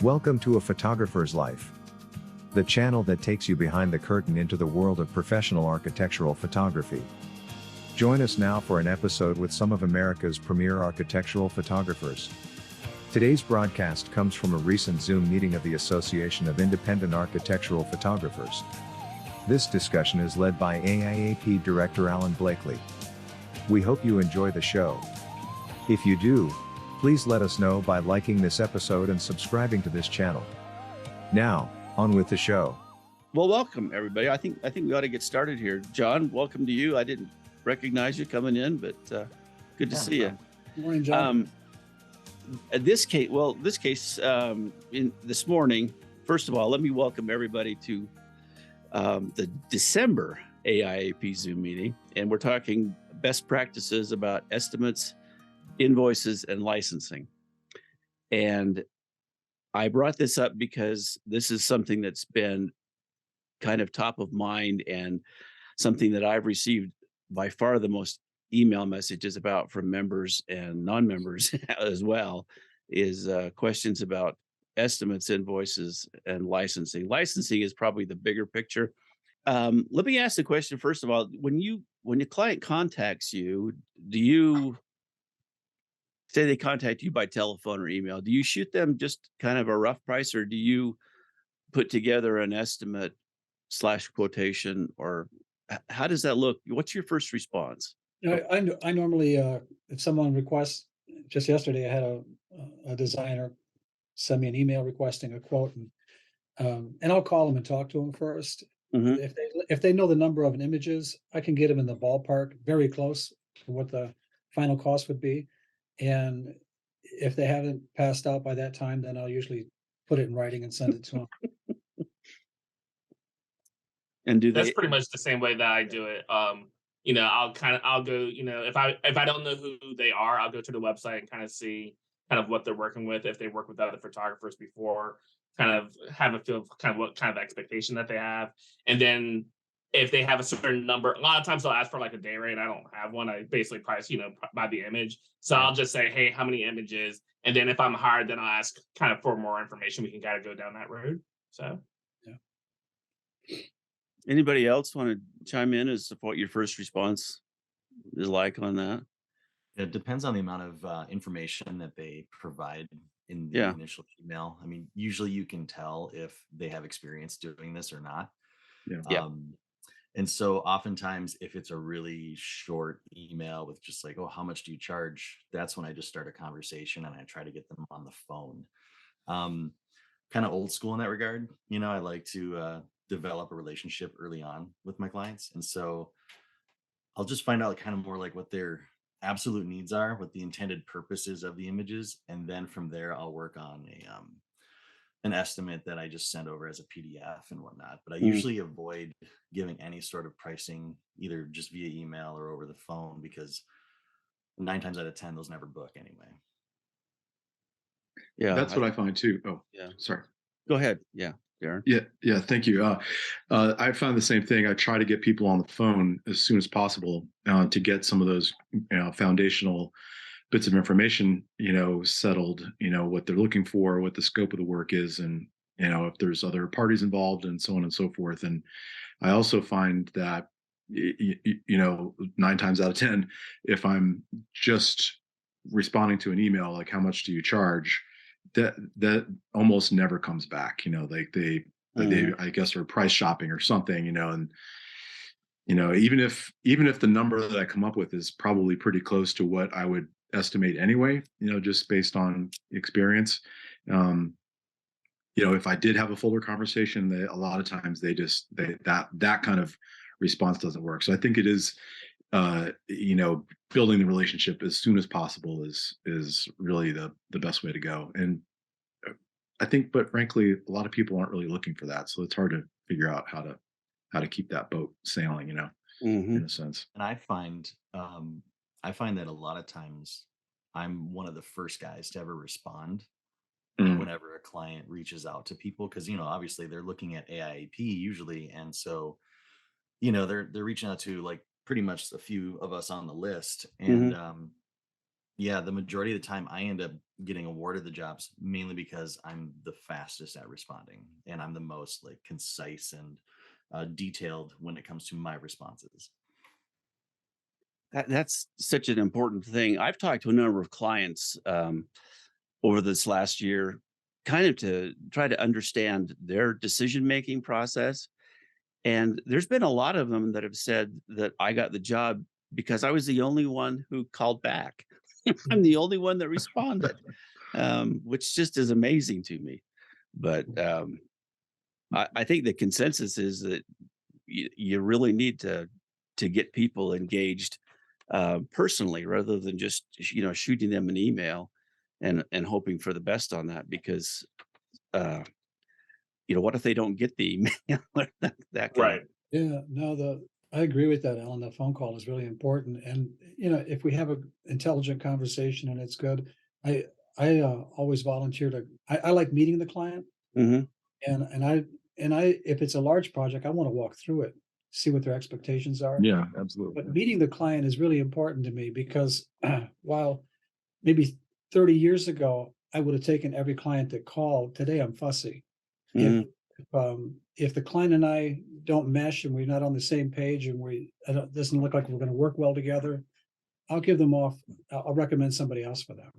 Welcome to A Photographer's Life, the channel that takes you behind the curtain into the world of professional architectural photography. Join us now for an episode with some of America's premier architectural photographers. Today's broadcast comes from a recent Zoom meeting of the Association of Independent Architectural Photographers. This discussion is led by AIAP Director Alan Blakely. We hope you enjoy the show. If you do, please let us know by liking this episode and subscribing to this channel. Now, on with the show. Well, welcome everybody. I think we ought to get started here. John, welcome to you. I didn't recognize you coming in, but good to see you. Good morning, John. This case, in this morning, first of all, let me welcome everybody to the December AIAP Zoom meeting, and we're talking best practices about estimates, invoices, and licensing. And I brought this up because this is something that's been kind of top of mind and something that I've received by far the most email messages about from members and non-members as well, is questions about estimates, invoices, and licensing. Licensing is probably the bigger picture. Let me ask the question, first of all, when your client contacts you, do you say they contact you by telephone or email? Do you shoot them just kind of a rough price, or do you put together an estimate / quotation, or how does that look? What's your first response? I normally, if someone requests, just yesterday I had a designer send me an email requesting a quote, and I'll call them and talk to them first. Mhm. If they know the number of images, I can get them in the ballpark, very close to what the final cost would be. And if they haven't passed out by that time, then I'll usually put it in writing and send it to them. And do That's they? pretty much the same way that I do it. I'll go, if I don't know who they are, I'll go to the website and kind of see kind of what they're working with, if they work with other photographers before, kind of have a feel of kind of what kind of expectation that they have. And then if they have a certain number, a lot of times they'll ask for like a day rate. I don't have one. I basically price, by the image. So I'll just say, hey, how many images? And then if I'm hired, then I'll ask kind of for more information. We can kind of go down that road. So Anybody else want to chime in as to what your first response is like on that? It depends on the amount of information that they provide in the Yeah. initial email. I mean, usually you can tell if they have experience doing this or not. Yeah. And so oftentimes if it's a really short email with just like, oh, how much do you charge? That's when I just start a conversation and I try to get them on the phone. Kind of old school in that regard. I like to develop a relationship early on with my clients. And so I'll just find out kind of more like what their absolute needs are, what the intended purposes of the images. And then from there, I'll work on an estimate that I just send over as a PDF and whatnot. But I usually avoid giving any sort of pricing, either just via email or over the phone, because 9 times out of 10, those never book anyway. Yeah. That's what I find too. Oh, Yeah. sorry. Go ahead. Yeah, Darren. Yeah. Thank you. I found the same thing. I try to get people on the phone as soon as possible to get some of those, foundational bits of information, settled, what they're looking for, what the scope of the work is, and, if there's other parties involved and so on and so forth. And I also find that, 9 times out of 10, if I'm just responding to an email, like, how much do you charge? That almost never comes back. Like they I guess are price shopping or something, and even if the number that I come up with is probably pretty close to what I would estimate anyway, just based on experience. If I did have a fuller conversation, a lot of times that kind of response doesn't work. So I think it is building the relationship as soon as possible is really the best way to go. And I think, but frankly, a lot of people aren't really looking for that. So it's hard to figure out how to keep that boat sailing, in a sense. And I find that a lot of times I'm one of the first guys to ever respond whenever a client reaches out to people, because obviously they're looking at AIAP usually, and so they're reaching out to like pretty much a few of us on the list, and Yeah, the majority of the time I end up getting awarded the jobs mainly because I'm the fastest at responding and I'm the most like concise and detailed when it comes to my responses. That's such an important thing. I've talked to a number of clients over this last year, kind of to try to understand their decision-making process. And there's been a lot of them that have said that I got the job because I was the only one who called back. I'm the only one that responded, which just is amazing to me. But I think the consensus is that you really need to get people engaged personally rather than just shooting them an email and hoping for the best on that because uh, what if they don't get the email? that kind of Right. Yeah, no, I agree with that, Alan. The phone call is really important. And, if we have a intelligent conversation and it's good, I, I always volunteer I like meeting the client Mhm. and if it's a large project, I want to walk through it, see what their expectations are. Yeah, But absolutely. meeting the client is really important to me because while maybe 30 years ago, I would have taken every client that called. Today, I'm fussy. If Mhm. if the client and I don't mesh and we're not on the same page and doesn't look like we're going to work well together, I'll give them off. I'll recommend somebody else for them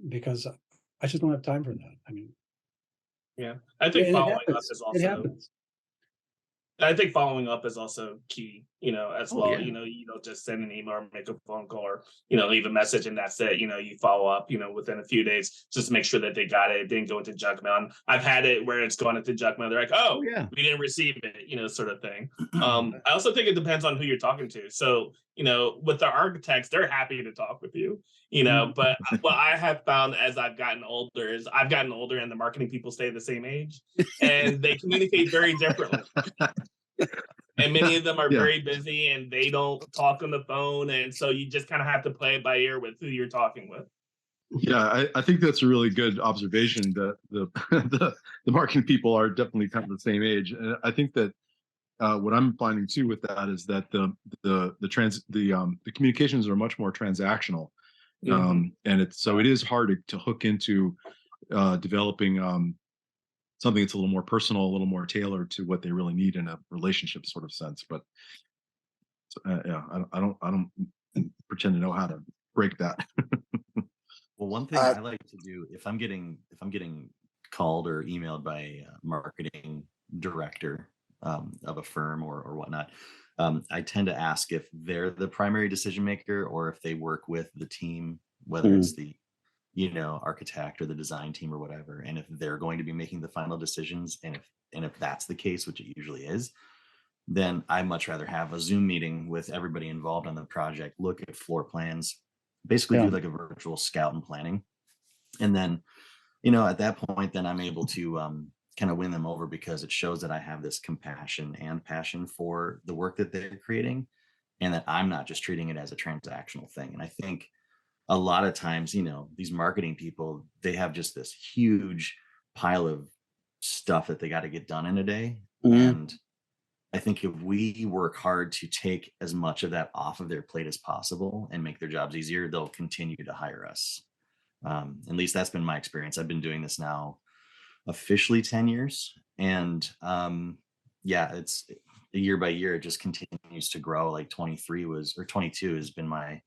because I just don't have time for that. I mean, Yeah. I yeah, think and it following up happens. is It also happens. I think following up is also key, as Oh well. yeah. You don't just send an email or make a phone call or, leave a message and that's it. You follow up, within a few days just to make sure that they got it. It didn't go into junk mail. And I've had it where it's gone into junk mail. They're like, Oh oh, yeah. we didn't receive it, sort of thing. I also think it depends on who you're talking to. So, with the architects, they're happy to talk with you, Mm. but what I have found as I've gotten older is I've gotten older and the marketing people stay the same age and they communicate very differently and many of them are Yeah, very busy and they don't talk on the phone and so you just kind of have to play it by ear with who you're talking with. yeah, I think that's a really good observation that the the marketing people are definitely kind of the same age. And I think that what I'm finding too with that is that the communications are much more transactional, and it is hard to hook into developing something that's a little more personal, a little more tailored to what they really need in a relationship sort of sense. But yeah, I don't pretend to know how to break that. Well, one thing I like to do if I'm getting called or emailed by a marketing director of a firm or whatnot, I tend to ask if they're the primary decision maker or if they work with the team, whether it's Mhm. the architect or the design team or whatever, and if they're going to be making the final decisions, and if that's the case, which it usually is, then I much rather have a Zoom meeting with everybody involved on the project, look at floor plans, basically Yeah. do like a virtual scout and planning. And then, at that point, then I'm able to kind of win them over because it shows that I have this compassion and passion for the work that they're creating and that I'm not just treating it as a transactional thing. And I think a lot of times, these marketing people, they have just this huge pile of stuff that they got to get done in a day. Mhm. And I think if we work hard to take as much of that off of their plate as possible and make their jobs easier, they'll continue to hire us. At least that's been my experience. I've been doing this now officially 10 years. And yeah, it's year by year, it just continues to grow. Like 22 has been my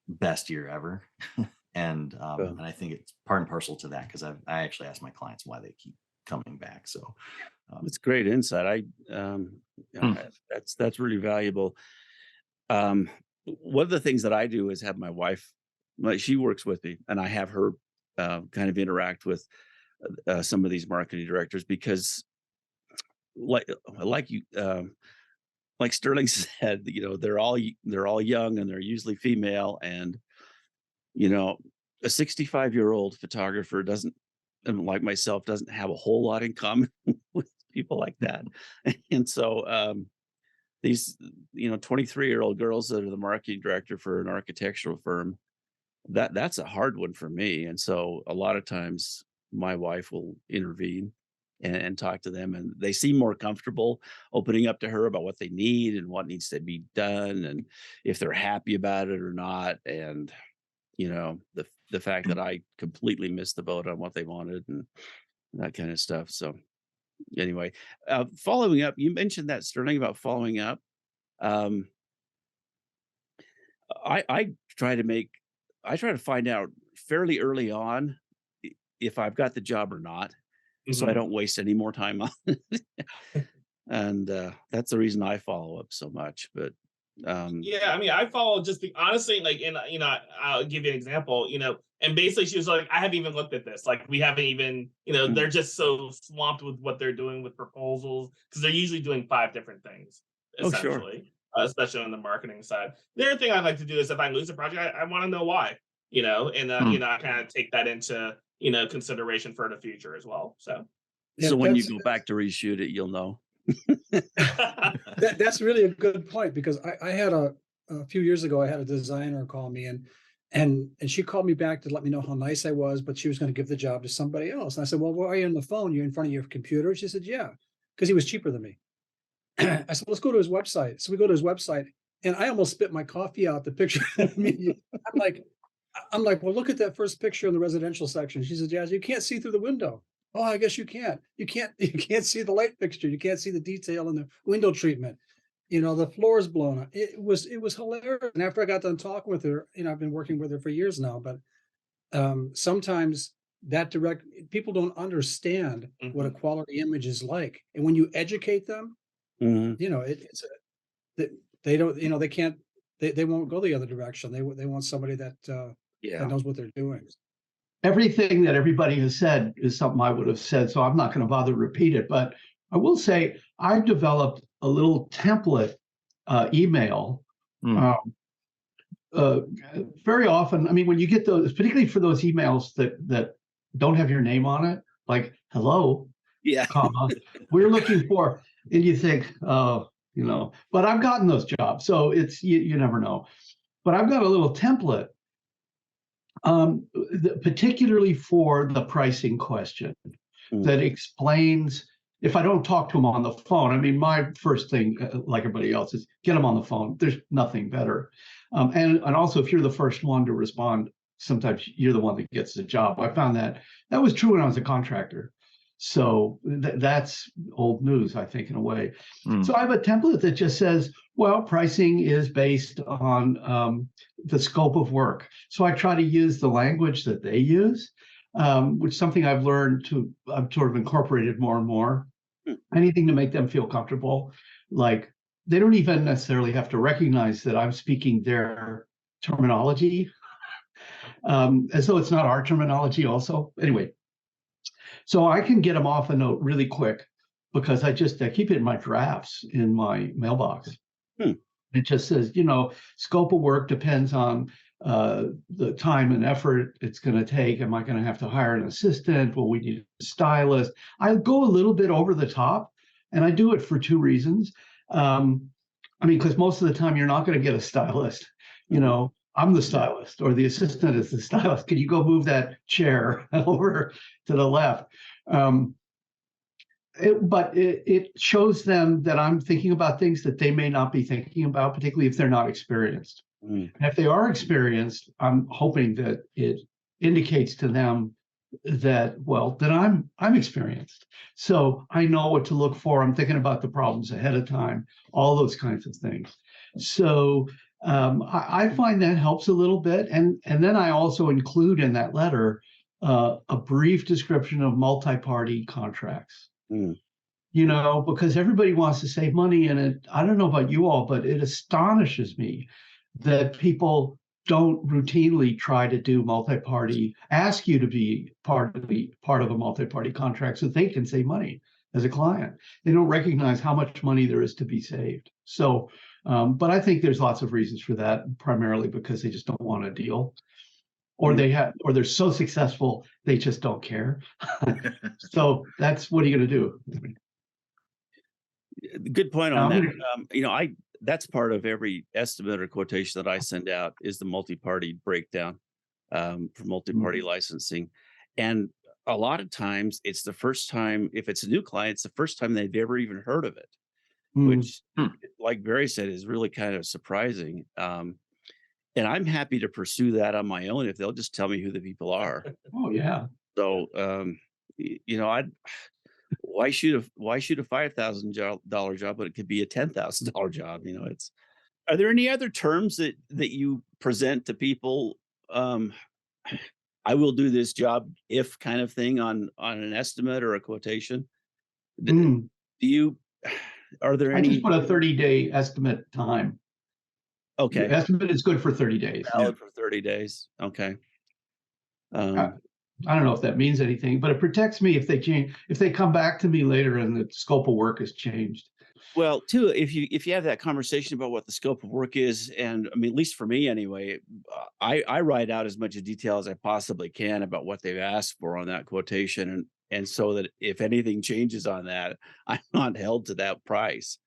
best year ever. Yeah. And I think it's part and parcel to that because I actually ask my clients why they keep coming back. So That's great insight. Hmm. That's really valuable. Um, one of the things that I do is have my wife, like she works with me, and I have her kind of interact with some of these marketing directors because, like you, like Sterling said, they're all young and they're usually female, and you know, a 65-year-old photographer doesn't, and like myself, doesn't have a whole lot in common with people like that, and so these 23-year-old girls that are the marketing director for an architectural firm, that's a hard one for me. And so a lot of times my wife will intervene and talk to them, and they seem more comfortable opening up to her about what they need and what needs to be done and if they're happy about it or not. And the fact that I completely missed the boat on what they wanted and that kind of stuff. So anyway, following up, you mentioned that, Sterling, about following up. Um, I try to find out fairly early on if I've got the job or not, so I don't waste any more time on it. And that's the reason I follow up so much. But Yeah, I mean, I follow just honestly, like, and I'll give you an example, and basically she was like, I haven't even looked at this. Like, we haven't even, they're just so swamped with what they're doing with proposals because they're usually doing 5 different things, oh, sure. essentially, especially on the marketing side. The other thing I'd like to do is if I lose a project, I want to know why, and I kind of take that into, consideration for the future as well. So, Yeah, so when you go back to reshoot it, you'll know. That's really a good point, because I had a few years ago, I had a designer call me and she called me back to let me know how nice I was, but she was going to give the job to somebody else. And I said, well, why are you on the phone? You're in front of your computer? She said, yeah, because he was cheaper than me. I said, let's go to his website. So we go to his website, and I almost spit my coffee out the picture. I'm like, well, look at that first picture in the residential section. She said, yeah, you can't see through the window. Oh, I guess you can't. You can't see the light fixture. You can't see the detail in the window treatment. The floor is blown up. It was hilarious. And after I got done talking with her, I've been working with her for years now, but sometimes people don't understand what a quality image is like. And when you educate them, it's they don't, they can't, they won't go the other direction. They want somebody that knows what they're doing. Everything that everybody has said is something I would have said, so I'm not going to bother to repeat it. But I will say I've developed a little template email. Very often, I mean, when you get those, particularly for those emails that don't have your name on it, like hello, comma, we're looking for, and you think, but I've gotten those jobs, so it's you never know. But I've got a little template. Particularly for the pricing question that explains, if I don't talk to them on the phone, I mean, my first thing, like everybody else, is get them on the phone. There's nothing better. And also, if you're the first one to respond, sometimes you're the one that gets the job. I found that was true when I was a contractor. So that's old news, I think, in a way. So I have a template that just says, well, pricing is based on the scope of work. So I try to use the language that they use, which is something I've sort of incorporated more and more. Anything to make them feel comfortable. Like, they don't even necessarily have to recognize that I'm speaking their terminology, as though it's not our terminology also. Anyway. So I can get them off a note really quick because I keep it in my drafts in my mailbox. It just says, scope of work depends on the time and effort it's going to take. Am I going to have to hire an assistant? Will we need a stylist? I go a little bit over the top, and I do it for 2 reasons. Because most of the time you're not going to get a stylist. I'm the stylist, or the assistant is the stylist. Can you go move that chair over to the left? But it shows them that I'm thinking about things that they may not be thinking about, particularly if they're not experienced. And if they are experienced, I'm hoping that it indicates to them that I'm experienced. So I know what to look for. I'm thinking about the problems ahead of time, all those kinds of things. So I find that helps a little bit. And then I also include in that letter a brief description of multi-party contracts. Because everybody wants to save money, and I don't know about you all, but it astonishes me that people don't routinely try to do multi-party, ask you to be part of a multi-party contract so they can save money as a client. They don't recognize how much money there is to be saved. So, but I think there's lots of reasons for that, primarily because they just don't want a deal, or they're so successful they just don't care. So that's, what are you going to do? Good point on that. That's part of every estimate or quotation that I send out is the multi-party breakdown for multi-party licensing. And a lot of times it's the first time, if it's a new client, it's the first time they've ever even heard of it, which, like Barry said, is really kind of surprising. And I'm happy to pursue that on my own if they'll just tell me who the people are. Oh, yeah. So, you know, why shoot a $5,000 job, but it could be a $10,000 job? You know, are there any other terms that you present to people? I will do this job if kind of thing on an estimate or a quotation. Do Mm. you, are there I just any? put a 30-day estimate time. Okay. Your estimate is good for 30 days. Valid for 30 days. Okay. I don't know if that means anything, but it protects me if they change, if they come back to me later and the scope of work has changed. Well, too, if you have that conversation about what the scope of work is, and I mean, at least for me anyway, I write out as much detail as I possibly can about what they've asked for on that quotation, and so that if anything changes on that, I'm not held to that price.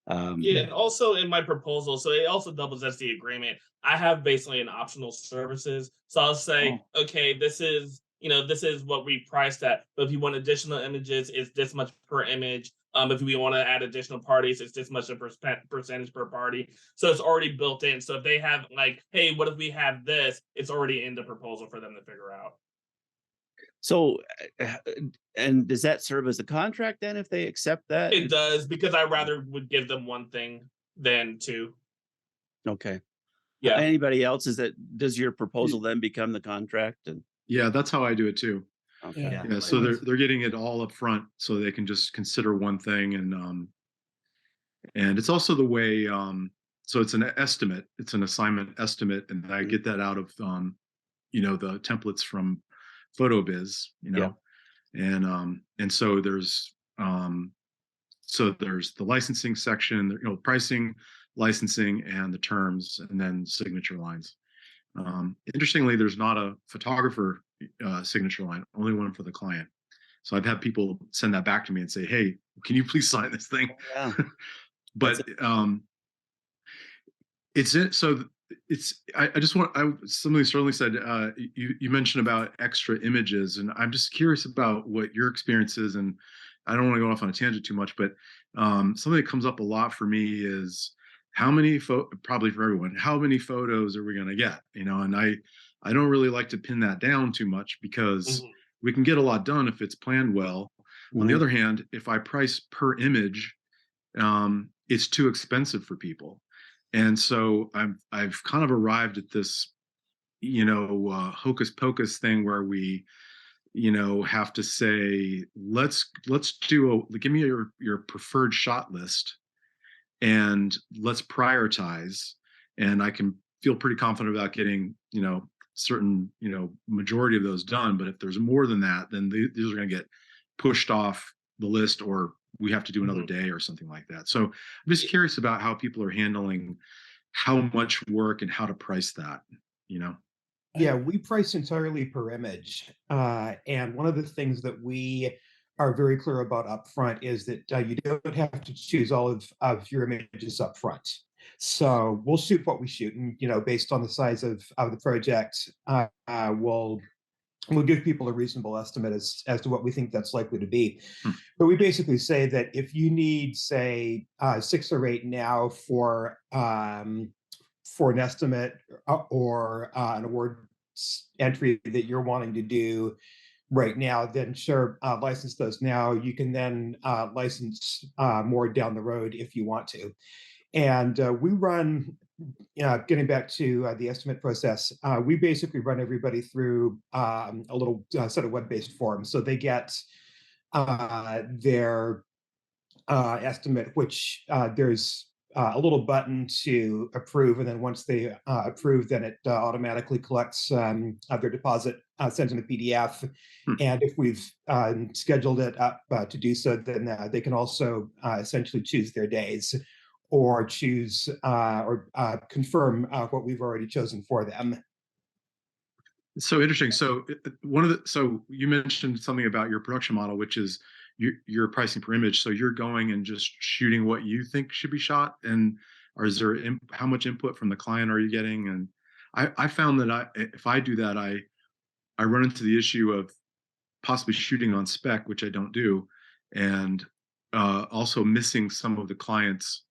Yeah, and also in my proposal, so it also doubles as the agreement. I have basically an optional services. So I'll say, okay, this is, this is what we priced at. But if you want additional images, it's this much per image. If we want to add additional parties, it's this much a percentage per party. So it's already built in. So if they have like, hey, what if we have this? It's already in the proposal for them to figure out. So, and does that serve as a contract then if they accept that? It does, because I rather would give them one thing than two. Okay. Yeah. Anybody else, does your proposal then become the contract? And Yeah, that's how I do it too. okay. Yeah, so they're getting it all up front, so they can just consider one thing, and it's also the way, so it's an estimate, it's an assignment estimate, and I get that out of the templates from PhotoBiz, and so there's the licensing section, pricing, licensing, and the terms, and then signature lines. Interestingly, there's not a photographer signature line, only one for the client. So I've had people send that back to me and say, "Hey, can you please sign this thing?" Yeah. But I just want, somebody certainly said, you mentioned about extra images, and I'm just curious about what your experience is, and I don't want to go off on a tangent too much, but something that comes up a lot for me is probably for everyone, how many photos are we going to get? And I don't really like to pin that down too much, because we can get a lot done if it's planned well. On the other hand, if I price per image, it's too expensive for people. And so I've kind of arrived at this, hocus pocus thing where we, have to say, let's give me your preferred shot list, and let's prioritize. And I can feel pretty confident about getting, certain, majority of those done. But if there's more than that, then these are going to get pushed off the list, or we have to do another day or something like that. So I'm just curious about how people are handling how much work and how to price that, Yeah, we price entirely per image. And one of the things that we are very clear about upfront is that you don't have to choose all of your images up front. So we'll shoot what we shoot, and based on the size of the project, we'll give people a reasonable estimate as to what we think that's likely to be. But we basically say that if you need, say, 6 or 8 now for an estimate or an award entry that you're wanting to do right now, then sure, license those now. You can then license more down the road if you want to. And we run, getting back to the estimate process, we basically run everybody through a little set of web-based forms. So they get their estimate, which there's a little button to approve. And then once they approve, then it automatically collects their deposit, sends them a PDF. And if we've scheduled it up to do so, then they can also essentially choose their days, or choose or confirm what we've already chosen for them. It's so interesting. So so you mentioned something about your production model, which is your pricing per image. So you're going and just shooting what you think should be shot, or is there how much input from the client are you getting? And I found that if I do that, I run into the issue of possibly shooting on spec, which I don't do, and also missing some of the client's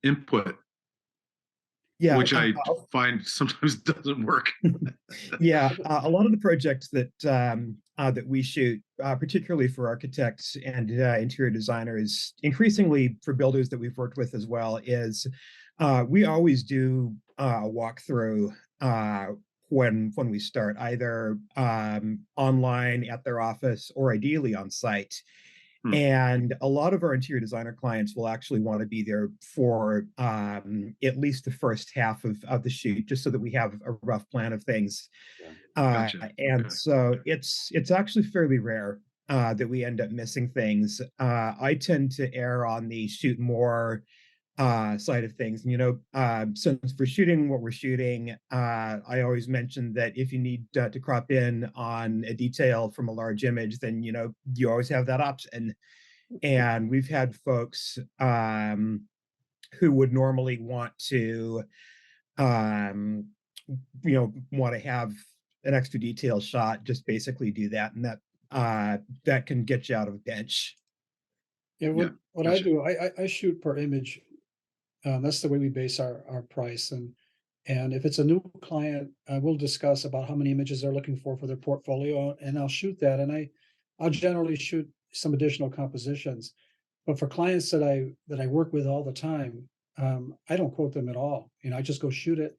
input. Yeah, which I find sometimes doesn't work. yeah, a lot of the projects that we shoot, particularly for architects and interior designers, increasingly for builders that we've worked with as well, is we always do a walkthrough when we start, either online at their office or ideally on site. And a lot of our interior designer clients will actually want to be there for at least the first half of the shoot, just so that we have a rough plan of things. Gotcha. And Okay. so it's actually fairly rare that we end up missing things. I tend to err on the shoot more side of things. Since for shooting what we're shooting, I always mention that if you need to crop in on a detail from a large image, then you always have that option. And we've had folks who would normally want to want to have an extra detail shot, just basically do that, and that can get you out of a pinch. Yeah, Yeah, what I gotcha. do, I shoot per image. That's the way we base our price. And if it's a new client, we'll discuss about how many images they're looking for their portfolio, and I'll shoot that. And I'll generally shoot some additional compositions. But for clients that I work with all the time, I don't quote them at all. I just go shoot it,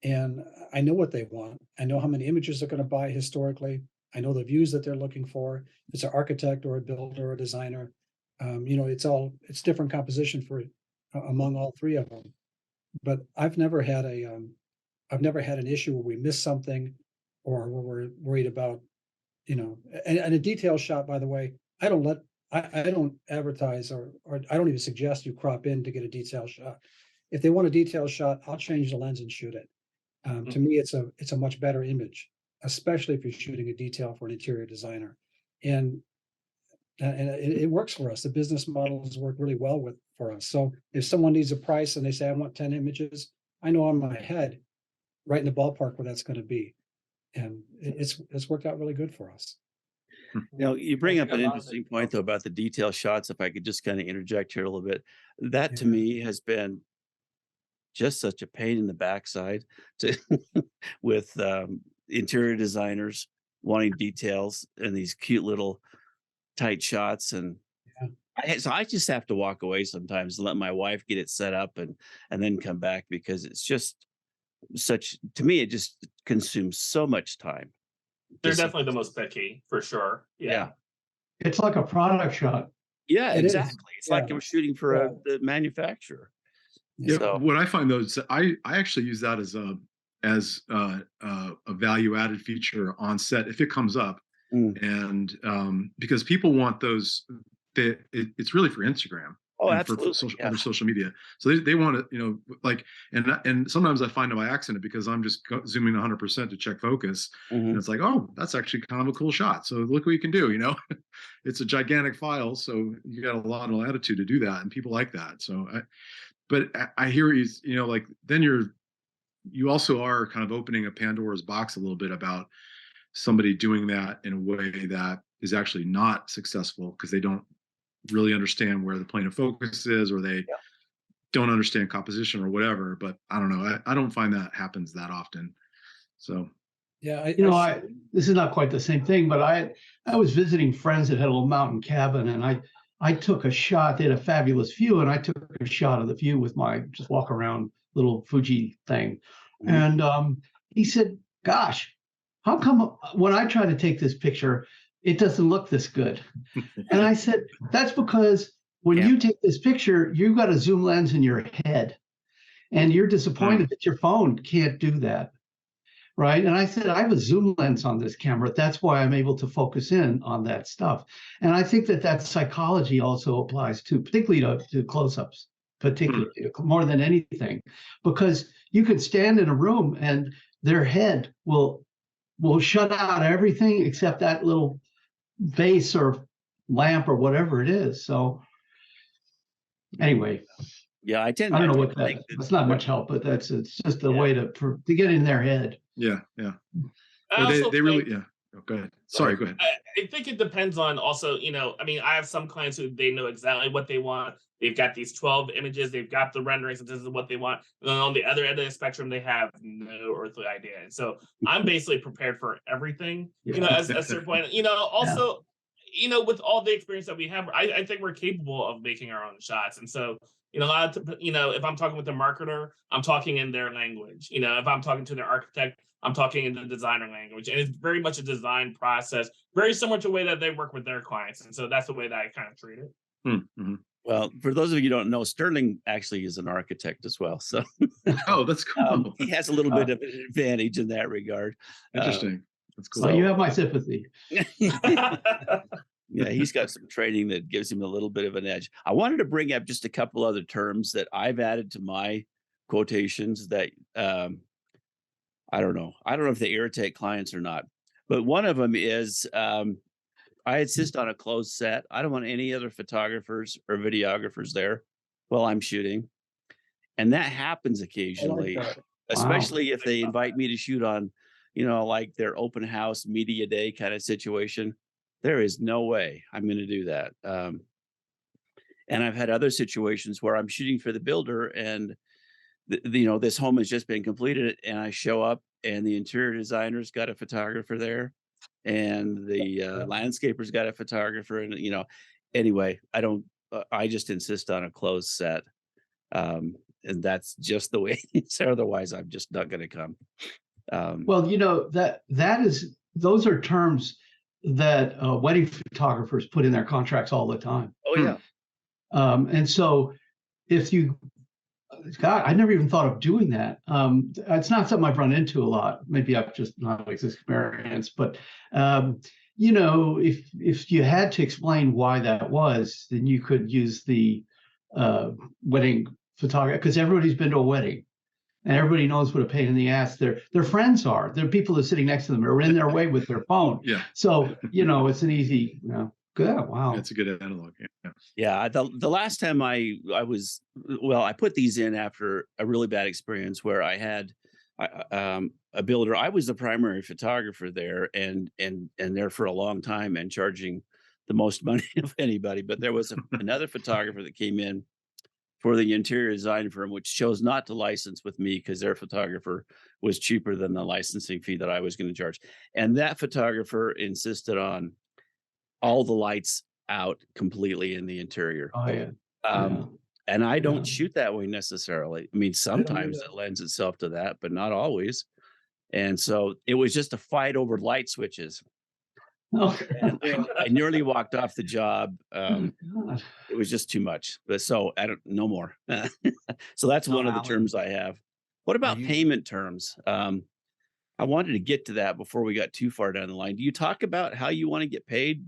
and I know what they want. I know how many images they're going to buy historically. I know the views that they're looking for. If it's an architect or a builder or a designer, it's different composition for among all three of them. But I've never had an issue where we miss something, or where we're worried about, and a detail shot, by the way, I don't advertise, or I don't even suggest you crop in to get a detail shot. If they want a detail shot, I'll change the lens and shoot it. To me, it's a much better image, especially if you're shooting a detail for an interior designer. And it works for us. The business models work really well for us. So if someone needs a price and they say, I want 10 images, I know on my head, right in the ballpark where that's going to be. And it's worked out really good for us. You bring up think an a lot of interesting it- point, though, about the detail shots. If I could just kind of interject here a little bit, that to Yeah. me has been just such a pain in the backside to with interior designers wanting details and these cute little tight shots. And so I just have to walk away sometimes and let my wife get it set up and then come back, because it's just to me, it just consumes so much time. They're Just- definitely the most picky for sure. yeah. It's like a product shot. Yeah, It is. exactly. It's like Yeah. I'm shooting for Yeah. the manufacturer. Yeah, So- what I find though is I actually use that as a value added feature on set if it comes up, and because people want those, it's really for Instagram. Oh, and absolutely. for other social media. So they want to, like, and sometimes I find it by accident because I'm just zooming 100% to check focus, and it's like, oh, that's actually kind of a cool shot. So look what you can do. It's a gigantic file, so you got a lot of latitude to do that, and people like that. So but I hear he's, like, then you also are kind of opening a Pandora's box a little bit about somebody doing that in a way that is actually not successful because they don't really understand where the plane of focus is, or they don't understand composition or whatever. But I don't know. I don't find that happens that often. So Yeah, this is not quite the same thing, but I was visiting friends that had a little mountain cabin, and I took a shot. They had a fabulous view, and I took a shot of the view with my just walk around little Fuji thing. And he said, "Gosh, how come when I try to take this picture, it doesn't look this good?" And I said, "That's because when you take this picture, you've got a zoom lens in your head, and you're disappointed that your phone can't do that." Right. And I said, I have a zoom lens on this camera. That's why I'm able to focus in on that stuff. And I think that psychology also applies to, particularly to close-ups, particularly more than anything, because you can stand in a room and their head will shut out everything except that little vase or lamp or whatever it is. So anyway. Yeah, I don't know what that's not much help, but it's just a way to get in their head. Yeah. I also They really, Oh, go ahead. Sorry, go ahead. I think it depends on also, I mean, I have some clients who they know exactly what they want. They've got these 12 images, they've got the renderings, and this is what they want. And then on the other end of the spectrum, they have no earthly idea. And so I'm basically prepared for everything, as a certain point. Also, with all the experience that we have, I think we're capable of making our own shots. And so, a lot of, if I'm talking with a marketer, I'm talking in their language. If I'm talking to their architect, I'm talking in the designer language. And it's very much a design process, very similar to the way that they work with their clients. And so that's the way that I kind of treat it. Mm-hmm. Well, for those of you who don't know, Sterling actually is an architect as well. So Oh, that's cool. he has a little bit of an advantage in that regard. Interesting. That's cool. So you have my sympathy. Yeah, he's got some training that gives him a little bit of an edge. I wanted to bring up just a couple other terms that I've added to my quotations that I don't know if they irritate clients or not. But one of them is I insist on a closed set. I don't want any other photographers or videographers there while I'm shooting. And that happens occasionally, especially if they invite me to shoot on, like their open house media day kind of situation. There is no way I'm going to do that. And I've had other situations where I'm shooting for the builder and, this home has just been completed and I show up and the interior designer's got a photographer there and the landscaper's got a photographer. And, anyway, I just insist on a closed set. And that's just the way it is. Otherwise, I'm just not going to come. Well, those are terms that wedding photographers put in their contracts all the time. Oh, yeah. And so God, I never even thought of doing that. It's not something I've run into a lot. Maybe I've just not this experience, but if you had to explain why that was, then you could use the wedding photographer, because everybody's been to a wedding. And everybody knows what a pain in the ass their friends are. They're people that are sitting next to them or in their way with their phone. Yeah. So, it's an easy, good. Wow. That's a good analog. Yeah. Yeah. The last time I put these in after a really bad experience where I had a builder. I was the primary photographer there and there for a long time and charging the most money of anybody. But there was another photographer that came in for the interior design firm, which chose not to license with me because their photographer was cheaper than the licensing fee that I was going to charge. And that photographer insisted on all the lights out completely in the interior. Oh, yeah. And I don't shoot that way necessarily. I mean, sometimes it lends itself to that, but not always. And so it was just a fight over light switches. And I nearly walked off the job. It was just too much. But so no more. So that's one of the terms I have. What about payment terms? I wanted to get to that before we got too far down the line. Do you talk about how you want to get paid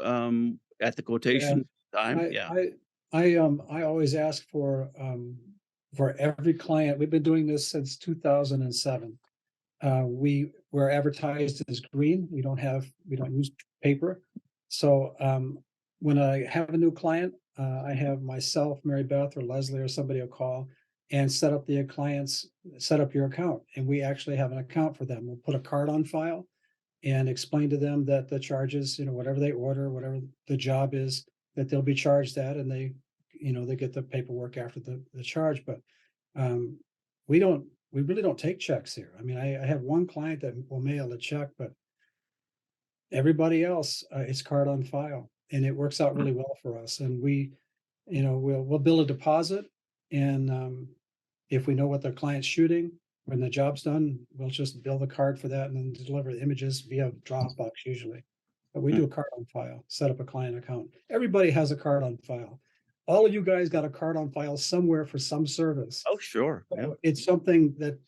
at the quotation time? I always ask for every client. We've been doing this since 2007. We're advertised as green. We don't use paper. So when I have a new client, I have myself, Mary Beth, or Leslie, or somebody will call and set up your account. And we actually have an account for them. We'll put a card on file and explain to them that the charges, whatever they order, whatever the job is, that they'll be charged that, and they get the paperwork after the charge. But we really don't take checks here. I mean, I have one client that will mail a check, but everybody else, it's card on file, and it works out really well for us. And we'll bill a deposit, and if we know what the client's shooting, when the job's done, we'll just bill the card for that and then deliver the images via Dropbox usually. But we do a card on file, set up a client account. Everybody has a card on file. All of you guys got a card on file somewhere for some service. Oh, sure. Yeah. It's something that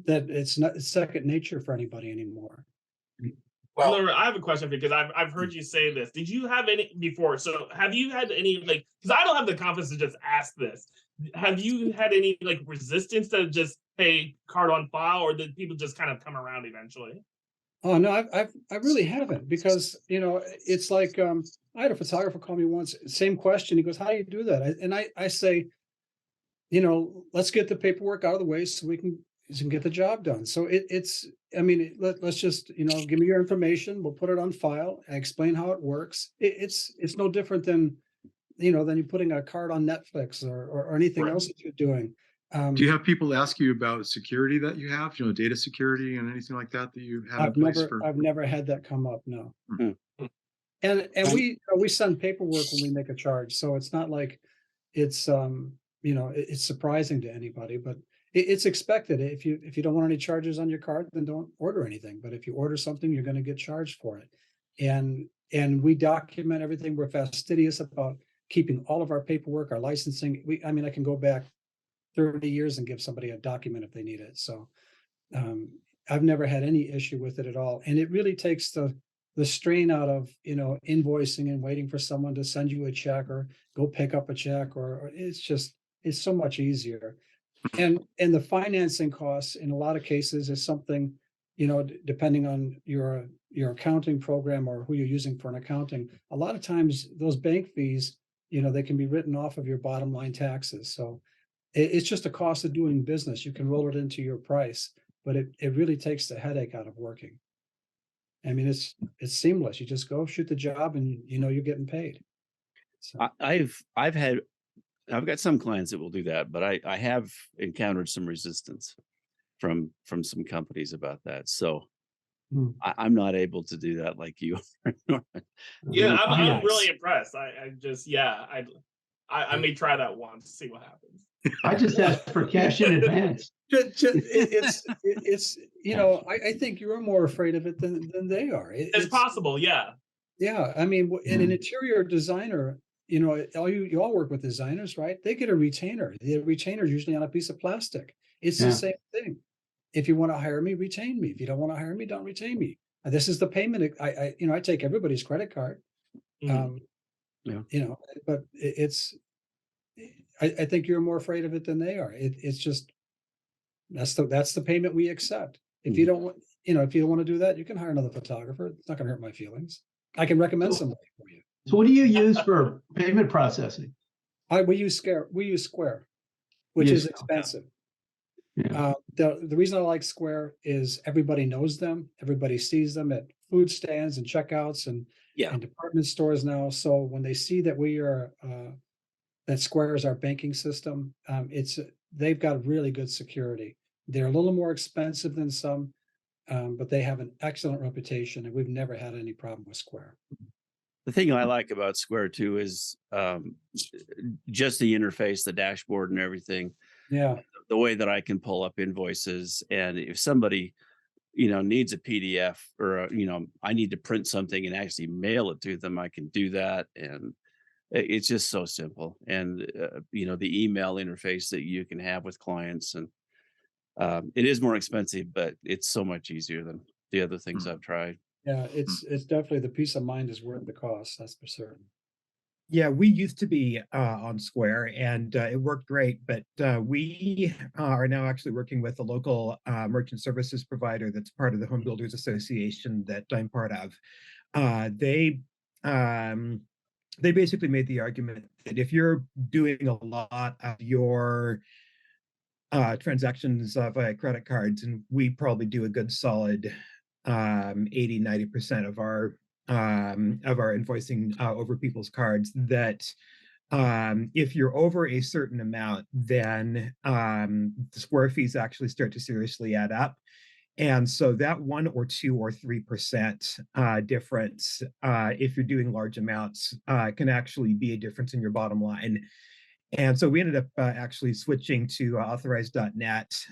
it's second nature for anybody anymore. Well, I have a question because I've heard you say this. Did you have any before? So have you had any, because I don't have the confidence to just ask this. Have you had any resistance to just pay card on file, or did people just kind of come around eventually? Oh no, I really haven't, because it's like I had a photographer call me once, same question. He goes, "How do you do that?" I say, let's get the paperwork out of the way so we can get the job done. So it's I mean, let's just, give me your information. We'll put it on file. I explain how it works. It's no different than, than you putting a card on Netflix or anything Right. else that you're doing. Do you have people ask you about security that you have, data security and anything like that you have in place for? I've never had that come up. No. Hmm. And we send paperwork when we make a charge, so it's not like it's it's surprising to anybody, but it's expected. If you don't want any charges on your card, then don't order anything. But if you order something, you're going to get charged for it. And we document everything. We're fastidious about keeping all of our paperwork, our licensing. I can go back 30 years and give somebody a document if they need it. So I've never had any issue with it at all. And it really takes the strain out of, invoicing and waiting for someone to send you a check or go pick up a check, or it's so much easier. And the financing costs in a lot of cases is something, depending on your accounting program or who you're using for an accounting, a lot of times those bank fees, they can be written off of your bottom line taxes. So it's just a cost of doing business. You can roll it into your price, but it really takes the headache out of working. I mean, it's seamless. You just go shoot the job and you're getting paid. So I've got some clients that will do that, but I have encountered some resistance from some companies about that. So I'm not able to do that like you. Yeah, I'm really impressed. I may try that once, see what happens. I just asked for cash in advance. It's I think you're more afraid of it than they are. It's possible, yeah. Yeah, I mean, in an interior designer, you all work with designers, right? They get a retainer. The retainer is usually on a piece of plastic. It's the same thing. If you want to hire me, retain me. If you don't want to hire me, don't retain me. And this is the payment. I take everybody's credit card. But I think you're more afraid of it than they are. It's just that's the payment we accept. If you don't want, if you don't want to do that, you can hire another photographer. It's not going to hurt my feelings. I can recommend somebody for you. So what do you use for payment processing? We use Square, which is expensive. Yeah. The reason I like Square is everybody knows them. Everybody sees them at food stands and checkouts and department stores now. So when they see that we are that Square is our banking system, they've got really good security. They're a little more expensive than some, but they have an excellent reputation, and we've never had any problem with Square. The thing I like about Square too is just the interface, the dashboard and everything. Yeah. The way that I can pull up invoices, and if somebody, needs a PDF or, I need to print something and actually mail it to them, I can do that. And it's just so simple. And, the email interface that you can have with clients, and it is more expensive, but it's so much easier than the other things I've tried. Yeah, it's definitely, the peace of mind is worth the cost. That's for certain. Yeah, we used to be on Square, and it worked great, but we are now actually working with a local merchant services provider that's part of the Home Builders Association that I'm part of. They basically made the argument that if you're doing a lot of your transactions via credit cards, and we probably do a good solid 80-90% of our invoicing over people's cards, that if you're over a certain amount, then the Square fees actually start to seriously add up. And so that 1 or 2 or 3% difference, if you're doing large amounts, can actually be a difference in your bottom line. And so we ended up actually switching to Authorize.net,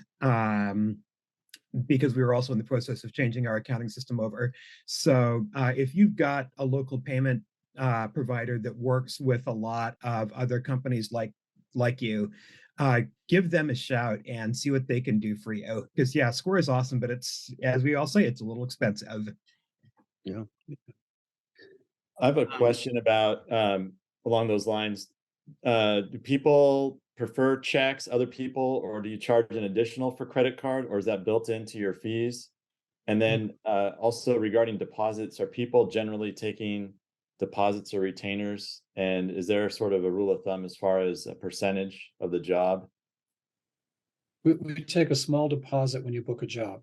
because we were also in the process of changing our accounting system over. So if you've got a local payment provider that works with a lot of other companies like you, give them a shout and see what they can do for you. Because Square is awesome, but it's, as we all say, it's a little expensive. Yeah. I have a question about along those lines. Do people prefer checks, other people, or do you charge an additional for credit card, or is that built into your fees? And then also regarding deposits, are people generally taking deposits or retainers? And is there sort of a rule of thumb as far as a percentage of the job? We take a small deposit when you book a job.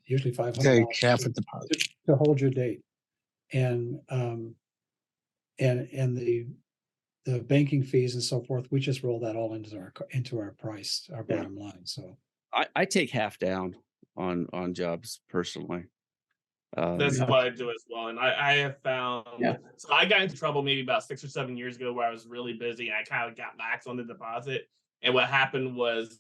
usually $500 Okay, half a deposit. to hold your date. And the banking fees and so forth, we just roll that all into our price, our bottom line. So I take half down on jobs personally. That's what I do as well. And I have found, so I got into trouble maybe about 6 or 7 years ago where I was really busy and I kind of got lax on the deposit. And what happened was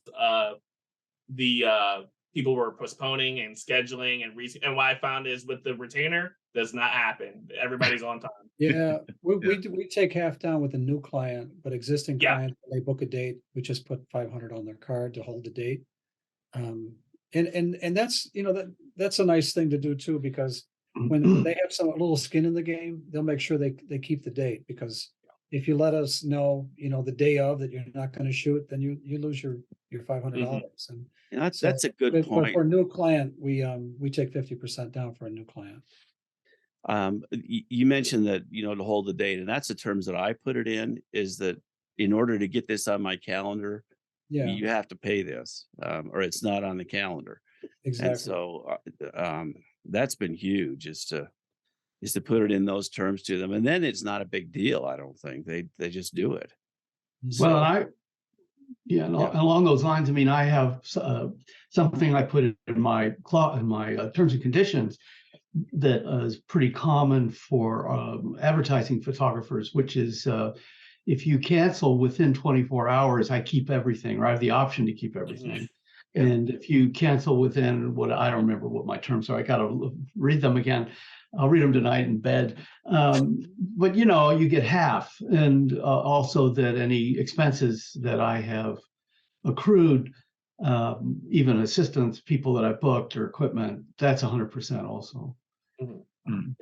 the people were postponing and scheduling and what I found is with the retainer does not happen. Everybody's on time. yeah, we take half down with a new client, but existing clients, when they book a date, we just put 500 on their card to hold the date. And that's, that's a nice thing to do too, because when they have a little skin in the game, they'll make sure they keep the date, because if you let us know, the day of that you're not going to shoot, then you lose your $500. And that's a good point. For a new client, we take 50% down for a new client. You mentioned that, to hold the date, and that's the terms that I put it in, is that in order to get this on my calendar, you have to pay this, or it's not on the calendar. Exactly. And so that's been huge, is to put it in those terms to them, and then it's not a big deal. I don't think they just do it. Well, along those lines, I mean, I have something I put in my terms and conditions that is pretty common for advertising photographers, which is if you cancel within 24 hours, I keep everything, or I have the option to keep everything. And if you cancel within I don't remember what my terms are. I got to read them again. I'll read them tonight in bed. But you get half, and also that any expenses that I have accrued, even assistance, people that I booked or equipment, that's 100% also.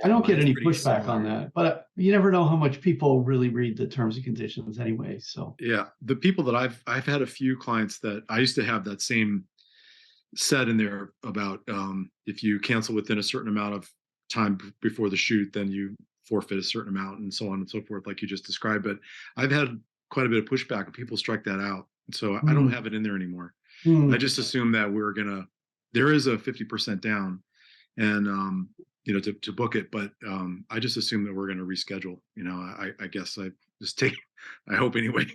I don't get any pushback on that, but you never know how much people really read the terms and conditions anyway. So the people that I've had a few clients that I used to have that same set in there about if you cancel within a certain amount of time before the shoot, then you forfeit a certain amount, and so on and so forth, like you just described. But I've had quite a bit of pushback, and people strike that out, and so I don't have it in there anymore. I just assume that there is a 50% down, and to book it, but I just assume that we're going to reschedule. I guess I just I hope anyway.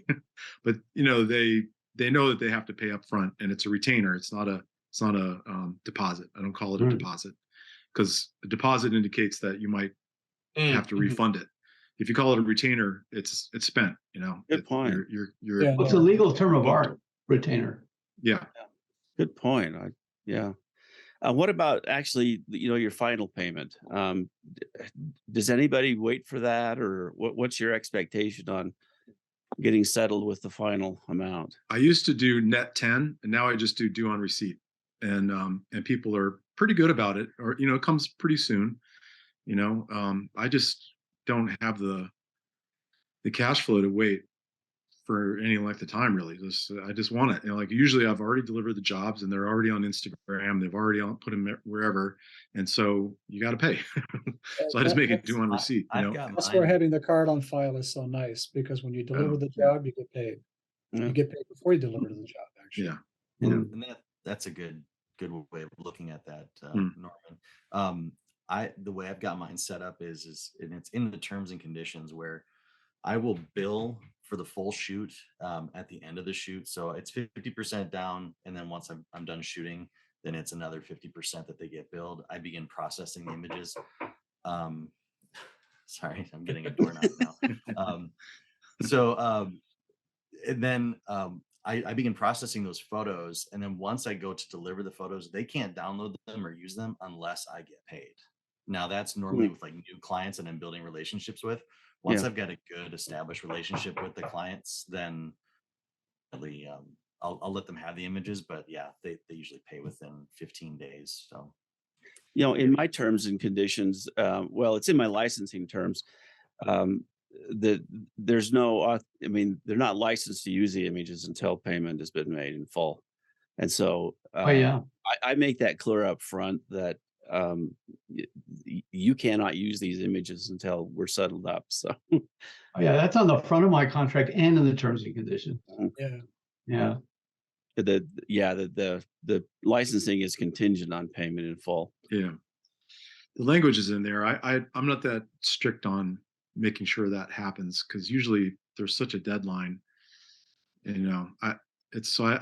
But they know that they have to pay up front, and it's a retainer. It's not a deposit. I don't call it a deposit, because a deposit indicates that you might have to refund it. If you call it a retainer, it's spent. Good point. What's a legal term of art? Retainer. Yeah. Good point. What about actually, your final payment? Does anybody wait for that, or what's your expectation on getting settled with the final amount? I used to do net 10, and now I just do due on receipt, and people are pretty good about it, or it comes pretty soon. I just don't have the cash flow to wait for any length of time, really. I just want it. Like usually I've already delivered the jobs and they're already on Instagram. They've already put them wherever. And so you got to pay. So I just make it due on receipt. That's where having the card on file is so nice, because when you deliver the job, you get paid. You get paid before you deliver the job, actually. And that's a good way of looking at that, Norman. The way I've got mine set up is and it's in the terms and conditions, where I will bill for the full shoot at the end of the shoot. So it's 50% down, and then once I'm done shooting, then it's another 50% that they get billed. I begin processing the images. Sorry, I'm getting a doorknob now. And then I begin processing those photos, and then once I go to deliver the photos, they can't download them or use them unless I get paid. Now that's normally with like new clients and I'm building relationships with. Once I've got a good established relationship with the clients, then really I'll let them have the images, but they usually pay within 15 days. So in my terms and conditions, it's in my licensing terms, there's no, they're not licensed to use the images until payment has been made in full. And so I make that clear up front that you cannot use these images until we're settled up. So that's on the front of my contract and in the terms and conditions. Yeah. The licensing is contingent on payment in full. Yeah. The language is in there. I'm not that strict on making sure that happens, because usually there's such a deadline. And, I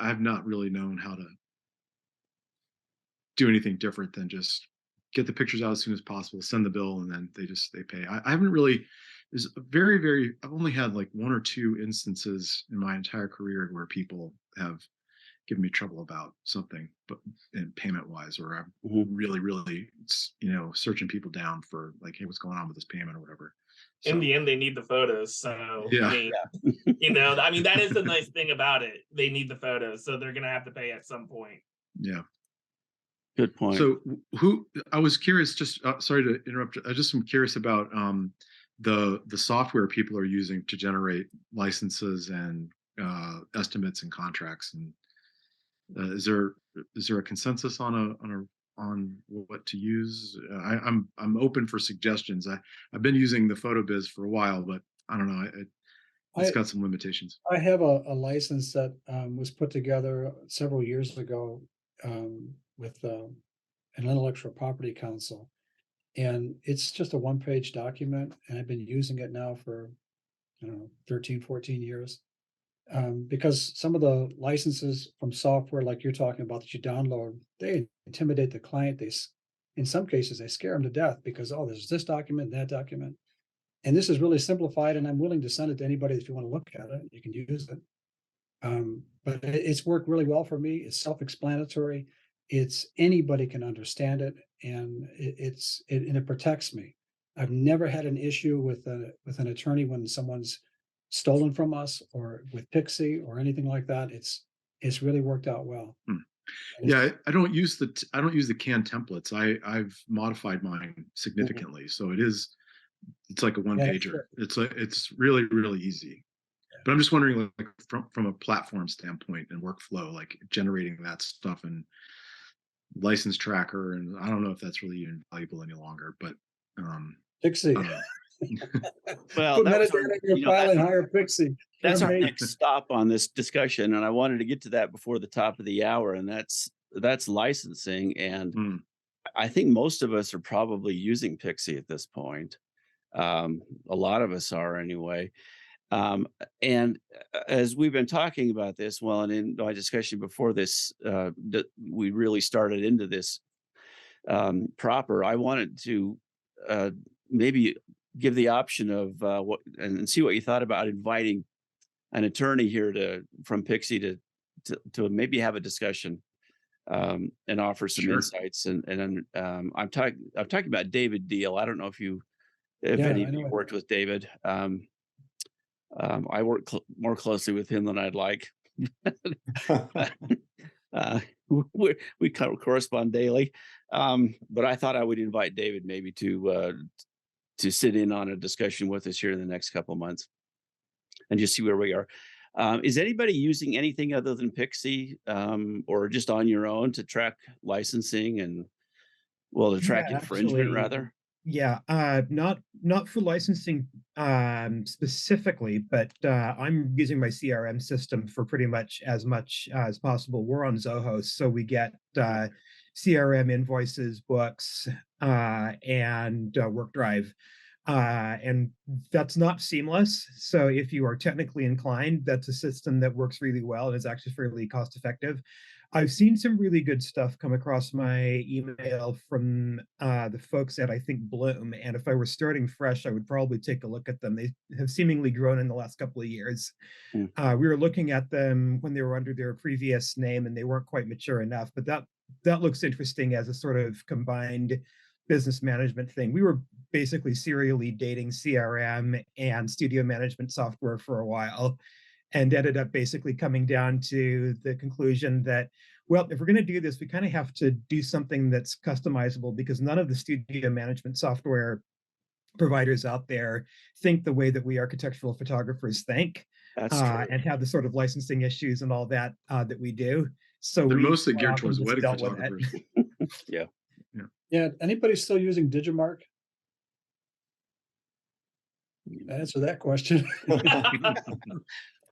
have not really known how to do anything different than just get the pictures out as soon as possible, send the bill, and then they pay. I haven't really, there's a very, I've only had like one or two instances in my entire career where people have given me trouble about something, but in payment wise, or I'm really, searching people down for like, hey, what's going on with this payment or whatever. In the end, they need the photos. So, yeah. I mean, that is the nice thing about it. They need the photos. So they're going to have to pay at some point. Yeah. Good point. So I was curious, just sorry to interrupt. I just am curious about the software people are using to generate licenses and estimates and contracts. And is there a consensus on what to use? I'm open for suggestions. I've been using the PhotoBiz for a while, but I don't know. It's got some limitations. I have a license that was put together several years ago with an intellectual property council, and it's just a one-page document, and I've been using it now for 13, 14 years. Because some of the licenses from software like you're talking about that you download, they intimidate the client. In some cases, they scare them to death because, there's this document, that document. And this is really simplified, and I'm willing to send it to anybody if you want to look at it. You can use it. But it's worked really well for me. It's self-explanatory. Anybody can understand it, and it protects me. I've never had an issue with an attorney when someone's stolen from us, or with Pixie or anything like that. It's really worked out well. Yeah, I don't use the canned templates. I've modified mine significantly, so it's like a one pager. It's really, really easy. But I'm just wondering, like from a platform standpoint and workflow, like generating that stuff and license tracker, and I don't know if that's really even valuable any longer. But Pixie. Well, that's Pixie. That's our next stop on this discussion, and I wanted to get to that before the top of the hour, and that's licensing. And I think most of us are probably using Pixie at this point. A lot of us are anyway. And as we've been talking about this, and in my discussion before this, we really started into this proper, I wanted to maybe give the option of and see what you thought about inviting an attorney here from Pixie to maybe have a discussion and offer some insights. And I'm talking about David Deal. I don't know if any of you worked with David. I work more closely with him than I'd like. We correspond daily, but I thought I would invite David maybe to sit in on a discussion with us here in the next couple of months and just see where we are. Is anybody using anything other than Pixie or just on your own to track licensing and to track infringement rather? Yeah, not for licensing specifically, but I'm using my CRM system for pretty much as possible. We're on Zoho, so we get CRM invoices, books, and WorkDrive. And that's not seamless. So if you are technically inclined, that's a system that works really well and is actually fairly cost effective. I've seen some really good stuff come across my email from the folks at, I think, Bloom. And if I were starting fresh, I would probably take a look at them. They have seemingly grown in the last couple of years. We were looking at them when they were under their previous name and they weren't quite mature enough. But that looks interesting as a sort of combined business management thing. We were basically serially dating CRM and studio management software for a while, and ended up basically coming down to the conclusion that, well, if we're going to do this, we kind of have to do something that's customizable, because none of the studio management software providers out there think the way that we architectural photographers think. That's true. And have the sort of licensing issues and all that that we do. So they're mostly geared towards wedding photographers. Yeah. Anybody still using Digimark? Answer that question.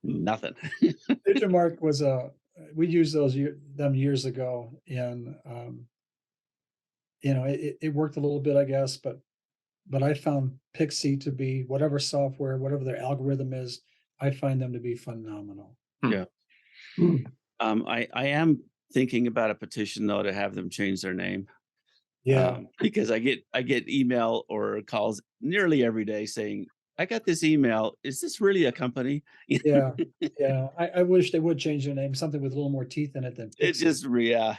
Nothing. Digimark was a we used them years ago, and it worked a little bit, I guess, but I found Pixie to be, whatever software, whatever their algorithm is, I find them to be phenomenal. Yeah. I am thinking about a petition though to have them change their name. Yeah. Because I get email or calls nearly every day saying, I got this email. Is this really a company? Yeah. Yeah. I wish they would change their name, something with a little more teeth in it than It Pixie. just, yeah,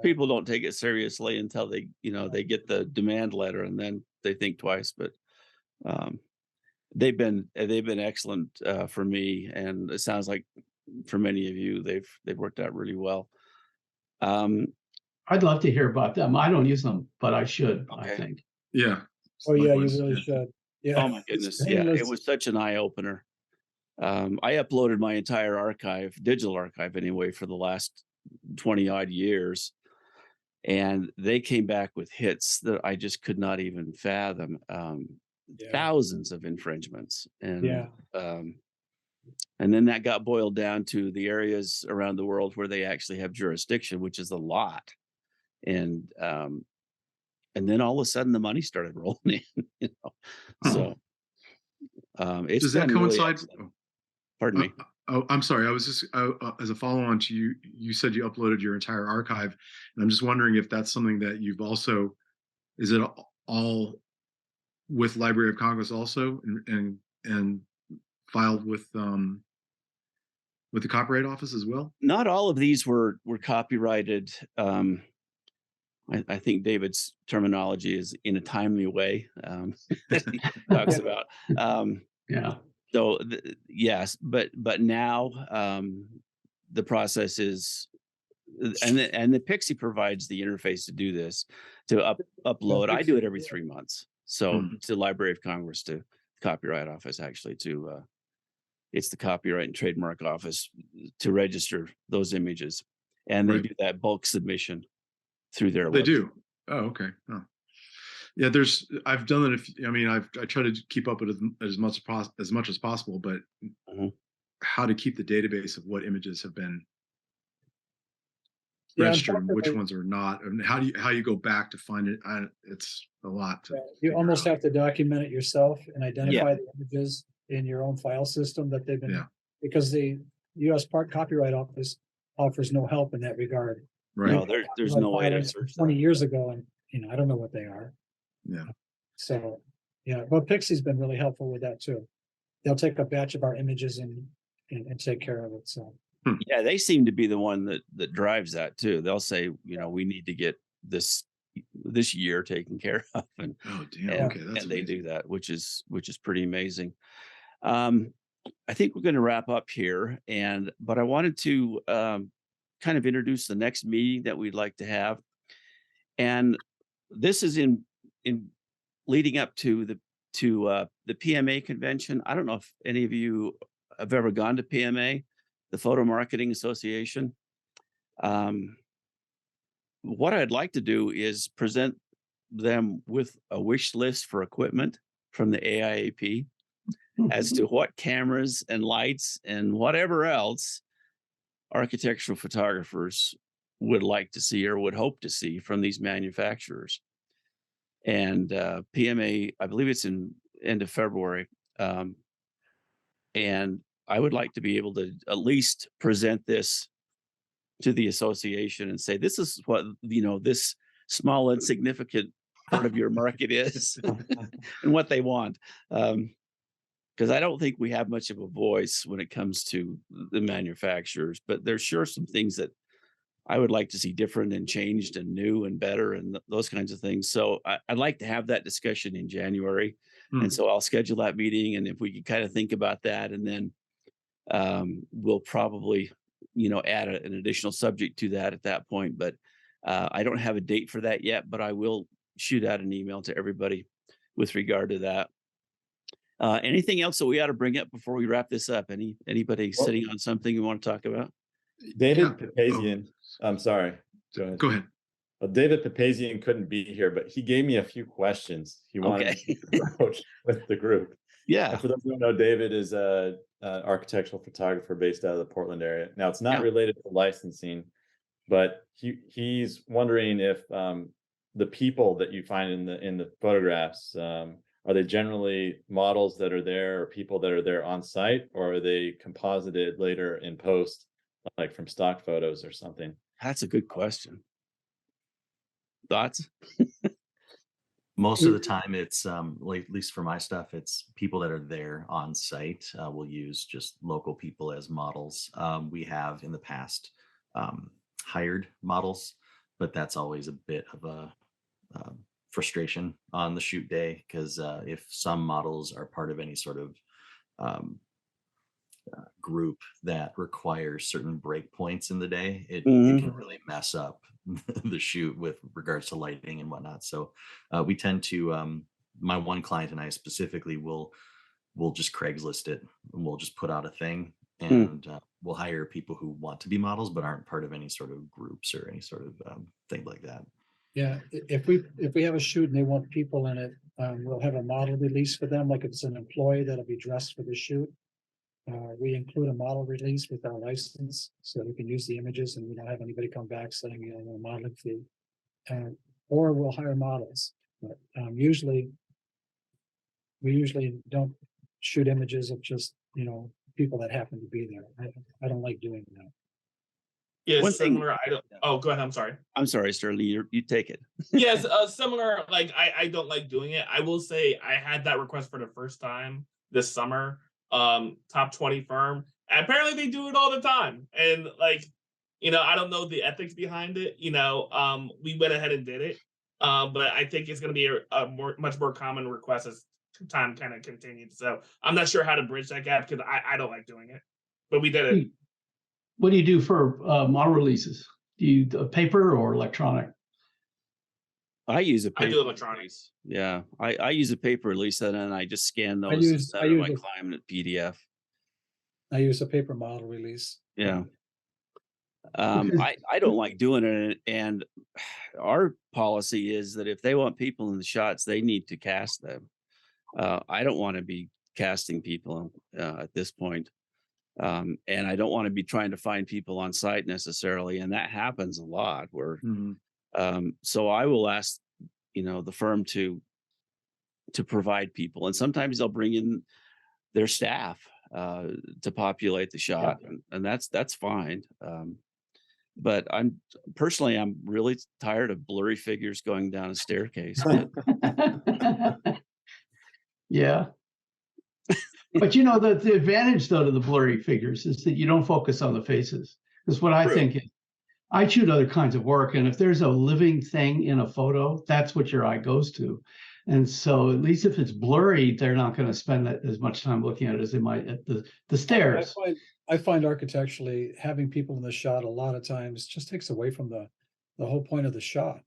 people don't take it seriously until they, they get the demand letter, and then they think twice. But they've been excellent for me, and it sounds like for many of you, they've worked out really well. I'd love to hear about them. I don't use them, but I should, I Okay. think. Yeah. Oh yeah, you Likewise, really yeah. should. Yeah. Oh my goodness. Yeah, it was such an eye opener. I uploaded my entire archive, digital archive anyway, for the last 20 odd years. And they came back with hits that I just could not even fathom. Thousands of infringements. And Yeah. and then that got boiled down to the areas around the world where they actually have jurisdiction, which is a lot. And then all of a sudden the money started rolling in, So it's Does that been really coincide? excellent. Pardon me. Oh, I'm sorry. I was just as a follow-on to you. You said you uploaded your entire archive, and I'm just wondering if that's something that you've also. Is it all with Library of Congress also, and filed with the Copyright Office as well? Not all of these were copyrighted. I think David's terminology is in a timely way. He talks about. Yeah. So yes, but now the process is, and the Pixie provides the interface to do this, to upload. I do it every 3 months. So to Library of Congress, to Copyright Office, actually to it's the Copyright and Trademark Office, to register those images, and they do that bulk submission through their website. They do. Oh, okay. Oh. Yeah, I've done it. I try to keep up with it as much as possible, but how to keep the database of what images have been registered and which ones are not, and how you go back to find it. It's a lot. You almost have to document it yourself and identify the images in your own file system that they've been, because the U.S. Copyright Office offers no help in that regard. Right. No, there's no way to search 20 years ago, and I don't know what they are. Yeah. So but Pixie's been really helpful with that too. They'll take a batch of our images and take care of it. So yeah, they seem to be the one that drives that too. They'll say, we need to get this year taken care of, and okay, that's and they do that, which is pretty amazing. I think we're going to wrap up here, but I wanted to kind of introduce the next meeting that we'd like to have, and this is in leading up to the PMA convention. I don't know if any of you have ever gone to PMA, the Photo Marketing Association. What I'd like to do is present them with a wish list for equipment from the AIAP as to what cameras and lights and whatever else architectural photographers would like to see or would hope to see from these manufacturers. And PMA, I believe it's in end of February. And I would like to be able to at least present this to the association and say, this is what, this small, insignificant part of your market is and what they want. Because I don't think we have much of a voice when it comes to the manufacturers, but there's sure some things that I would like to see different and changed and new and better and those kinds of things. So I'd like to have that discussion in January. And so I'll schedule that meeting. And if we can kind of think about that, and then we'll probably, add an additional subject to that at that point. But I don't have a date for that yet, but I will shoot out an email to everybody with regard to that. Anything else that we ought to bring up before we wrap this up? Anybody sitting on something you want to talk about? David Papazian. I'm sorry. Go ahead. Well, David Papazian couldn't be here, but he gave me a few questions he wanted to approach with the group. Yeah. And for those who don't know, David is a architectural photographer based out of the Portland area. Now, it's not Yeah. related to licensing, but he's wondering if the people that you find in the photographs, are they generally models that are there or people that are there on site, or are they composited later in post, like from stock photos or something? That's a good question. Thoughts? Most of the time it's like, at least for my stuff, it's people that are there on site. We'll use just local people as models. We have in the past hired models, but that's always a bit of a frustration on the shoot day, because if some models are part of any sort of group that requires certain breakpoints in the day, it can really mess up the shoot with regards to lighting and whatnot. So we tend to, my one client and I specifically will just Craigslist it, and we'll just put out a thing, and we'll hire people who want to be models but aren't part of any sort of groups or any sort of thing like that. Yeah, if we have a shoot and they want people in it, we'll have a model release for them. Like if it's an employee that'll be dressed for the shoot, we include a model release with our license, so we can use the images and we don't have anybody come back saying, you know, a modeling fee. Or we'll hire models, but we usually don't shoot images of just, you know, people that happen to be there. I don't like doing that. Yeah, One thing- similar. I don't. Oh, go ahead. I'm sorry. I'm sorry, Sterling. You take it. Yes, similar. Like I don't like doing it. I will say I had that request for the first time this summer. Top 20 firm. And apparently they do it all the time. And like, you know, I don't know the ethics behind it. You know, we went ahead and did it. But I think it's going to be a much more common request as time kind of continued. So I'm not sure how to bridge that gap because I don't like doing it. But we did it. What do you do for model releases? Do you paper or electronic? I use a paper. I do electronics. Yeah, I use a paper release, and then I just scan those use- instead I of use my a- client PDF. I use a paper model release. Yeah. Because- I don't like doing it, and our policy is that if they want people in the shots, they need to cast them. I don't want to be casting people at this point. And I don't want to be trying to find people on site necessarily, and that happens a lot where so I will ask, you know, the firm to provide people, and sometimes they'll bring in their staff to populate the shot, and that's fine. But I'm really tired of blurry figures going down a staircase. Yeah. But you know, the advantage though to the blurry figures is that you don't focus on the faces. Because what I think is, I shoot other kinds of work, and if there's a living thing in a photo, that's what your eye goes to. And so at least if it's blurry, they're not going to spend as much time looking at it as they might at the stairs. I find architecturally having people in the shot a lot of times just takes away from the whole point of the shot.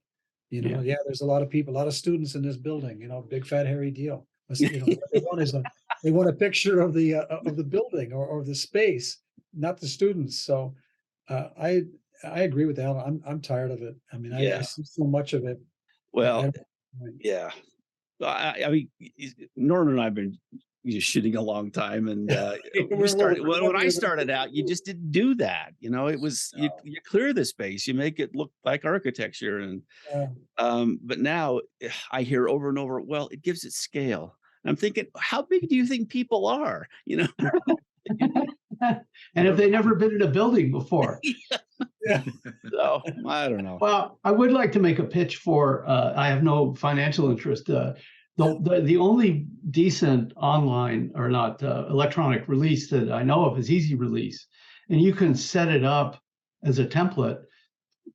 You know, yeah, there's a lot of people, a lot of students in this building, you know, big fat hairy deal. You know, what they want is they want a picture of the building or the space, not the students. So I agree with Alan. I'm tired of it. I mean, I see so much of it. Well, yeah. I mean, Norman and I have been shooting a long time, and when I started out, you just didn't do that. You know, it was you clear the space, you make it look like architecture, and but now I hear over and over, well, it gives it scale. And I'm thinking, how big do you think people are? You know. And if they've never been in a building before. So I don't know. Well, I would like to make a pitch for, I have no financial interest. The only decent online or not electronic release that I know of is Easy Release. And you can set it up as a template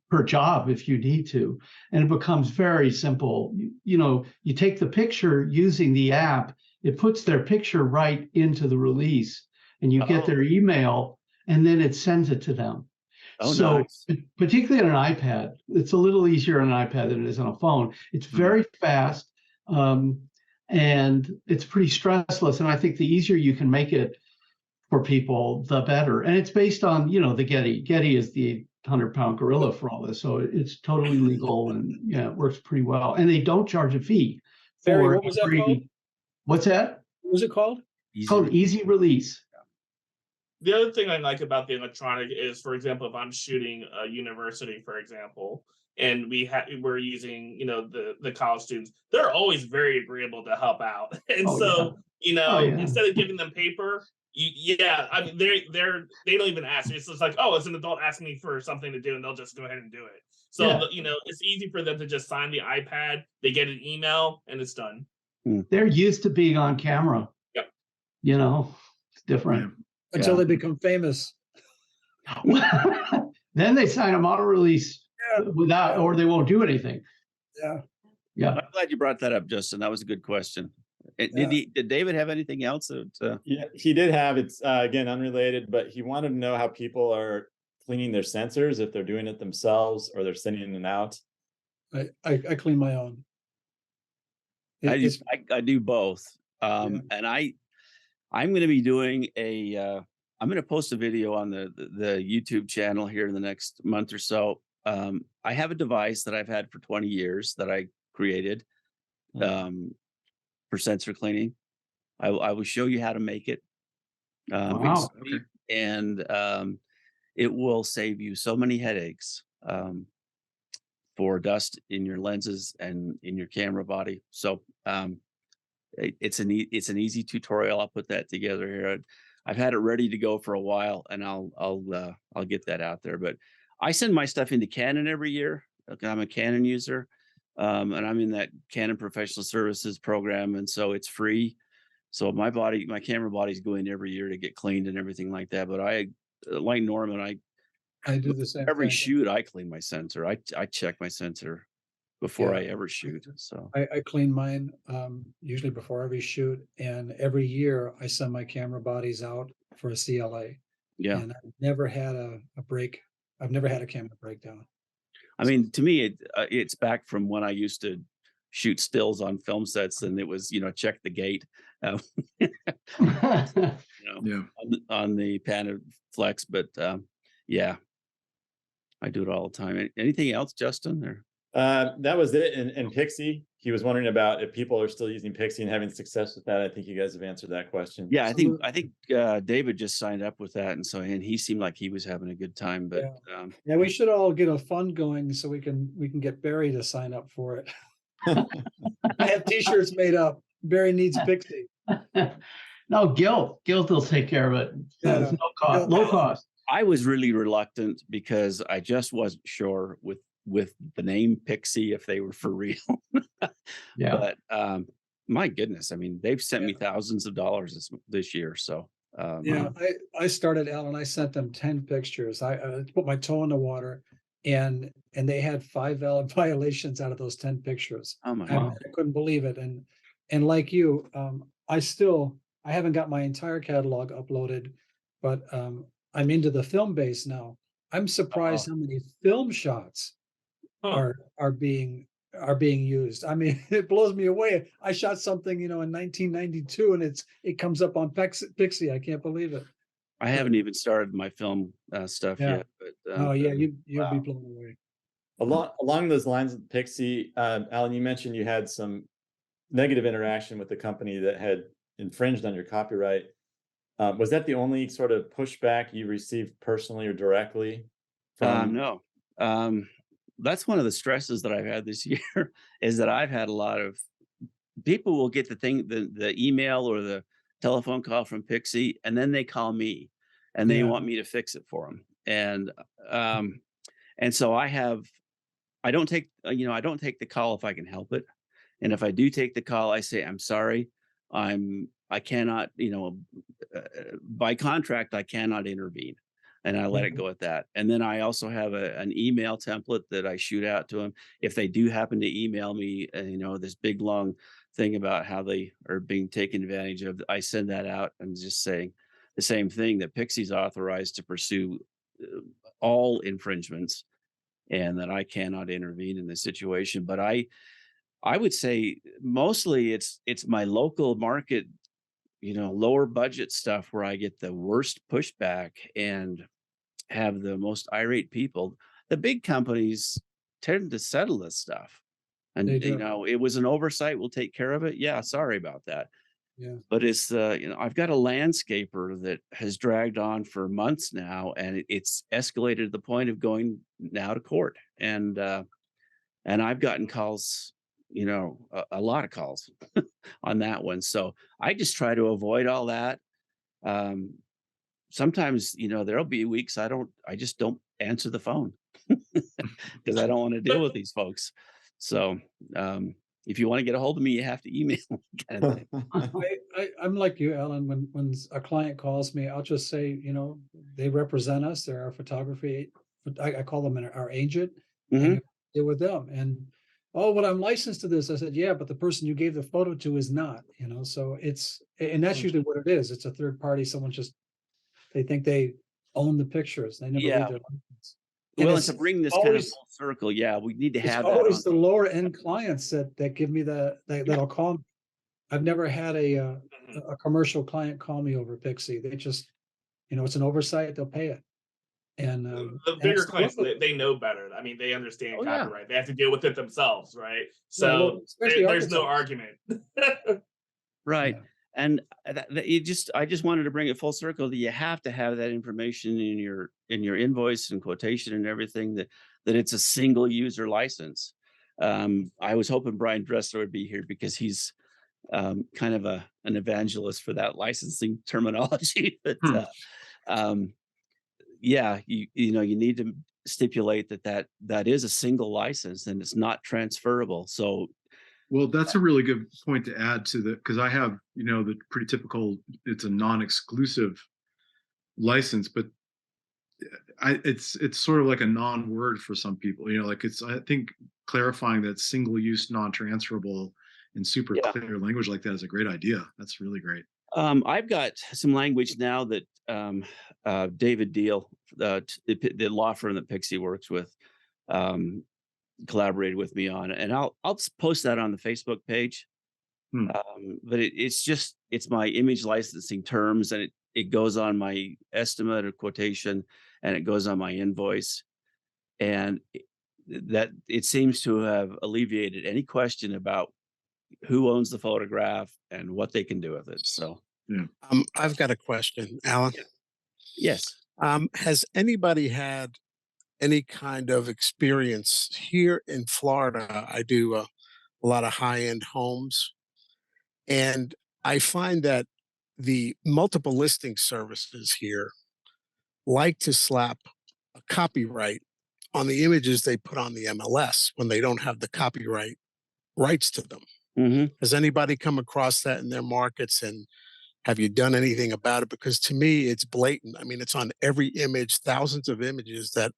per job if you need to. And it becomes very simple. You know, you take the picture using the app, it puts their picture right into the release, and you get their email, and then it sends it to them. So nice. Particularly on an iPad, it's a little easier on an iPad than it is on a phone. It's very fast, and it's pretty stressless. And I think the easier you can make it for people, the better. And it's based on, you know, the Getty. Getty is the 100-pound gorilla for all this. So it's totally legal, and yeah, it works pretty well. And they don't charge a fee. Barry, what was that called? What's that? was it called? It's called Easy Release. The other thing I like about the electronic is, for example, if I'm shooting a university, for example, and we're using, the college students, they're always very agreeable to help out. And Oh, so, yeah. instead of giving them paper, I mean, they don't even ask. It's just like, oh, it's an adult asking me for something to do, and they'll just go ahead and do it. So, Yeah. it's easy for them to just sign the iPad. They get an email, and it's done. They're used to being on camera. Yep. It's different. Until they become famous. Then they sign them auto release without, or they won't do anything. Yeah. I'm glad you brought that up, Justin. That was a good question. Did David have anything else? Yeah, he did have. It's again unrelated, but he wanted to know how people are cleaning their sensors, if they're doing it themselves or they're sending it out. I clean my own. I do both. And I'm going to be doing I'm going to post a video on the YouTube channel here in the next month or so. I have a device that I've had for 20 years that I created for sensor cleaning. I will show you how to make it. Wow. And it will save you so many headaches for dust in your lenses and in your camera body. So it's an easy tutorial. I'll put that together here. I've had it ready to go for a while, and I'll get that out there. But I send my stuff into Canon every year. I'm a Canon user, and I'm in that Canon Professional Services program, and so it's free. So my camera body's going every year to get cleaned and everything like that. But I, like Norman, I do the same. Every thing. shoot, I clean my sensor. I check my sensor before I ever shoot. So I clean mine usually before every shoot, and every year I send my camera bodies out for a CLA. Yeah, and I've never had a break. I've never had a camera breakdown. I mean, to me, it's back from when I used to shoot stills on film sets, and it was check the gate, on the Panaflex. But yeah, I do it all the time. Anything else, Justin? Or that was it. And Pixie, he was wondering about if people are still using Pixie and having success with that. I think you guys have answered that question. Yeah, I think David just signed up with that, and he seemed like he was having a good time. But we should all get a fund going so we can get Barry to sign up for it. I have T-shirts made up. Barry needs Pixie. No, Gil will take care of it. There's no cost, low cost. I was really reluctant because I just wasn't sure with the name Pixie if they were for real. But my goodness, I mean, they've sent me thousands of dollars this year. So I started out and I sent them 10 pictures. I put my toe in the water, and they had 5 valid violations out of those 10 pictures. Oh my God. I couldn't believe it. And like you, I haven't got my entire catalog uploaded, but I'm into the film base now. I'm surprised how many film shots are being used. I mean, it blows me away. I shot something, in 1992, and it comes up on Pixie. I can't believe it. I haven't even started my film stuff yet. But you'll be blown away. Along those lines of Pixie, Alan, you mentioned you had some negative interaction with the company that had infringed on your copyright. Was that the only sort of pushback you received personally or directly? No. That's one of the stresses that I've had this year is that I've had a lot of people will get the email or the telephone call from Pixie, and then they call me and they want me to fix it for them. And so I don't take the call if I can help it. And if I do take the call, I say, I'm sorry. I cannot, by contract, I cannot intervene. And I let it go at that. And then I also have an email template that I shoot out to them. If they do happen to email me, this big, long thing about how they are being taken advantage of, I send that out and just saying the same thing, that Pixie's authorized to pursue all infringements and that I cannot intervene in this situation. But I would say mostly it's my local market, lower budget stuff where I get the worst pushback and have the most irate people. The big companies tend to settle this stuff. And, it was an oversight. We'll take care of it. Yeah, sorry about that. But it's I've got a landscaper that has dragged on for months now, and it's escalated to the point of going now to court. And I've gotten calls, a lot of calls on that one. So I just try to avoid all that. Sometimes, there'll be weeks I just don't answer the phone because I don't want to deal with these folks. So if you want to get a hold of me, you have to email kind of thing. I'm like you, Alan. When a client calls me, I'll just say, they represent us. They're our photography. I call them our agent, and Mhm. you deal with them. And oh, well, I'm licensed to this. I said, yeah, but the person you gave the photo to is not. So and that's usually what it is. It's a third party. Someone they think they own the pictures. They never Yeah. read their license. And Well, and to bring this kind of full circle, we need to it's have that on. always the lower end clients that give me that'll call me. I've never had a commercial client call me over Pixie. They just, it's an oversight. They'll pay it. And The and bigger it's clients, they know better. I mean, they understand Oh, yeah. copyright. They have to deal with it themselves, right? well, So especially there's no architects. argument. Right. Yeah. And I just wanted to bring it full circle that you have to have that information in your invoice and quotation and everything, that it's a single user license. I was hoping Brian Dressler would be here because he's kind of an evangelist for that licensing terminology. But you need to stipulate that is a single license and it's not transferable. So Well, that's a really good point to add to because I have, the pretty typical, it's a non-exclusive license, but it's sort of like a non-word for some people, like I think clarifying that single-use, non-transferable in super Yeah. clear language like that is a great idea. That's really great. I've got some language now that David Deal, the law firm that Pixie works with, collaborated with me on, and I'll post that on the Facebook page. But it's my image licensing terms, and it goes on my estimate or quotation, and it goes on my invoice, and it seems to have alleviated any question about who owns the photograph and what they can do with it. So Yeah. I've got a question, Alan. yes. Has anybody had any kind of experience here in Florida? I do a lot of high-end homes, and I find that the multiple listing services here like to slap a copyright on the images they put on the MLS when they don't have the copyright rights to them. Mm-hmm. Has anybody come across that in their markets, and have you done anything about it? Because to me, it's blatant. I mean, it's on every image, thousands of images that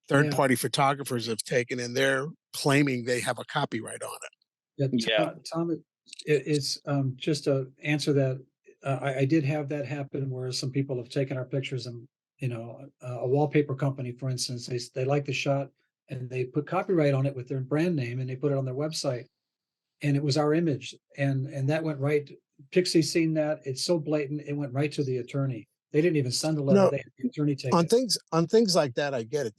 third-party photographers have taken, and they're claiming they have a copyright on it. Yeah. Tom, it's just to answer that. I did have that happen where some people have taken our pictures and, a wallpaper company, for instance, they like the shot and they put copyright on it with their brand name and they put it on their website, and it was our image, and that went right. Pixie seen that. It's so blatant. It went right to the attorney. They didn't even send a letter. No, they had the attorney take on it. things like that, I get it.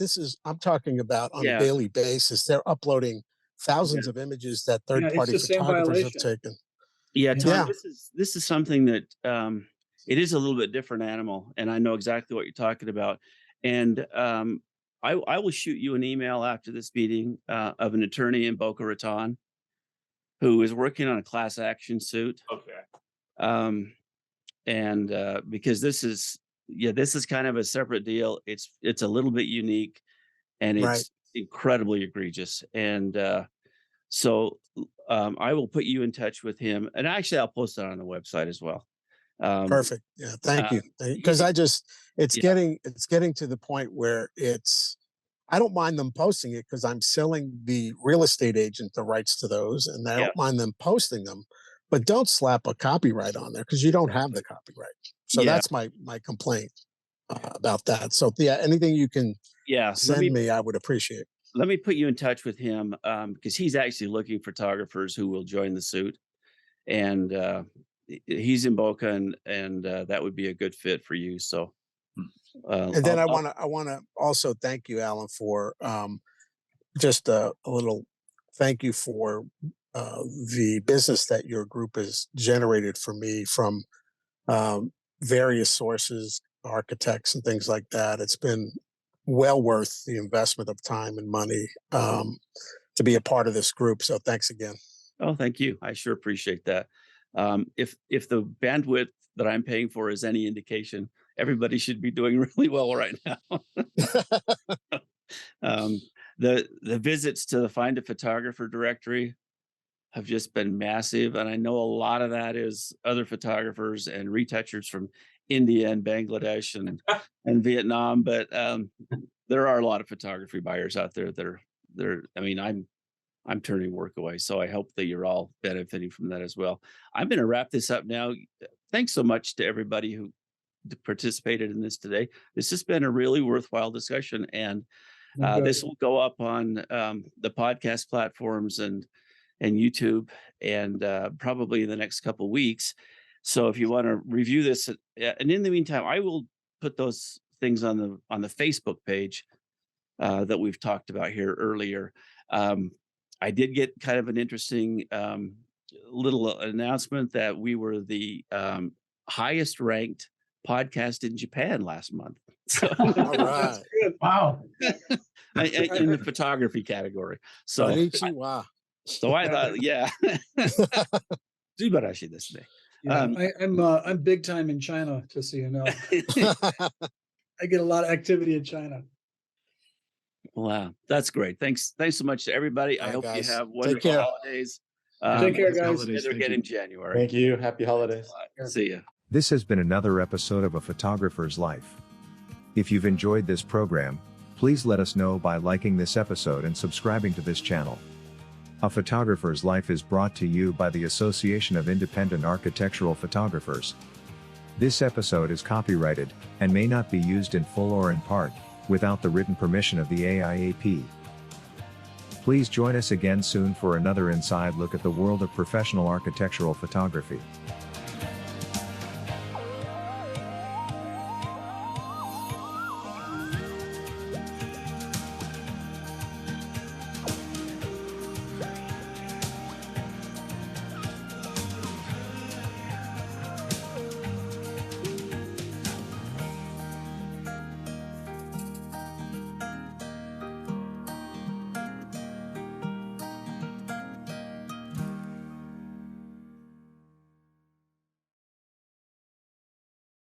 I'm talking about on a Yeah. daily basis. They're uploading thousands of images that Yeah, it's third-party the same photographers have violation. taken. Yeah, Tom, Yeah. this is something that it is a little bit different animal, and I know exactly what you're talking about. And I will shoot you an email after this meeting of an attorney in Boca Raton who is working on a class action suit. Okay. And because this is kind of a separate deal. It's a little bit unique, and it's Right. incredibly egregious. And so I will put you in touch with him, and actually I'll post it on the website as well. Perfect. Yeah. Thank you. Because it's getting to the point where I don't mind them posting it because I'm selling the real estate agent the rights to those, and I don't mind them posting them, but don't slap a copyright on there because you don't have the copyright. So that's my complaint about that. So yeah, anything you can send me, I would appreciate. Let me put you in touch with him because he's actually looking for photographers who will join the suit, and he's in Boca, and that would be a good fit for you. So, and then I want to also thank you, Alan, for just a little thank you for the business that your group has generated for me from various sources, architects and things like that. It's been well worth the investment of time and money to be a part of this group. So thanks again. Oh, thank you. I sure appreciate that. If the bandwidth that I'm paying for is any indication, everybody should be doing really well right now. The visits to the Find a Photographer directory have just been massive, and I know a lot of that is other photographers and retouchers from India and Bangladesh and Vietnam, but there are a lot of photography buyers out there that are. I mean, I'm turning work away, so I hope that you're all benefiting from that as well. I'm going to wrap this up now. Thanks so much to everybody who participated in this today. This has been a really worthwhile discussion, and this will go up on the podcast platforms and YouTube, and probably in the next couple of weeks. So if you want to review this, and in the meantime, I will put those things on the Facebook page that we've talked about here earlier. I did get kind of an interesting little announcement that we were the highest ranked podcast in Japan last month. So, All right. Wow. in the photography category. So, Konnichiwa. so I thought, yeah. Zubarashi this day. I'm big time in China, just so you know. I get a lot of activity in China. Wow, that's great. Thanks so much to everybody. I hope guys. you have wonderful holidays. Take care, guys. Again in January. Thank you. Happy holidays. See ya. This has been another episode of A Photographer's Life. If you've enjoyed this program, please let us know by liking this episode and subscribing to this channel. A Photographer's Life is brought to you by the Association of Independent Architectural Photographers. This episode is copyrighted and may not be used in full or in part without the written permission of the AIAP. Please join us again soon for another inside look at the world of professional architectural photography.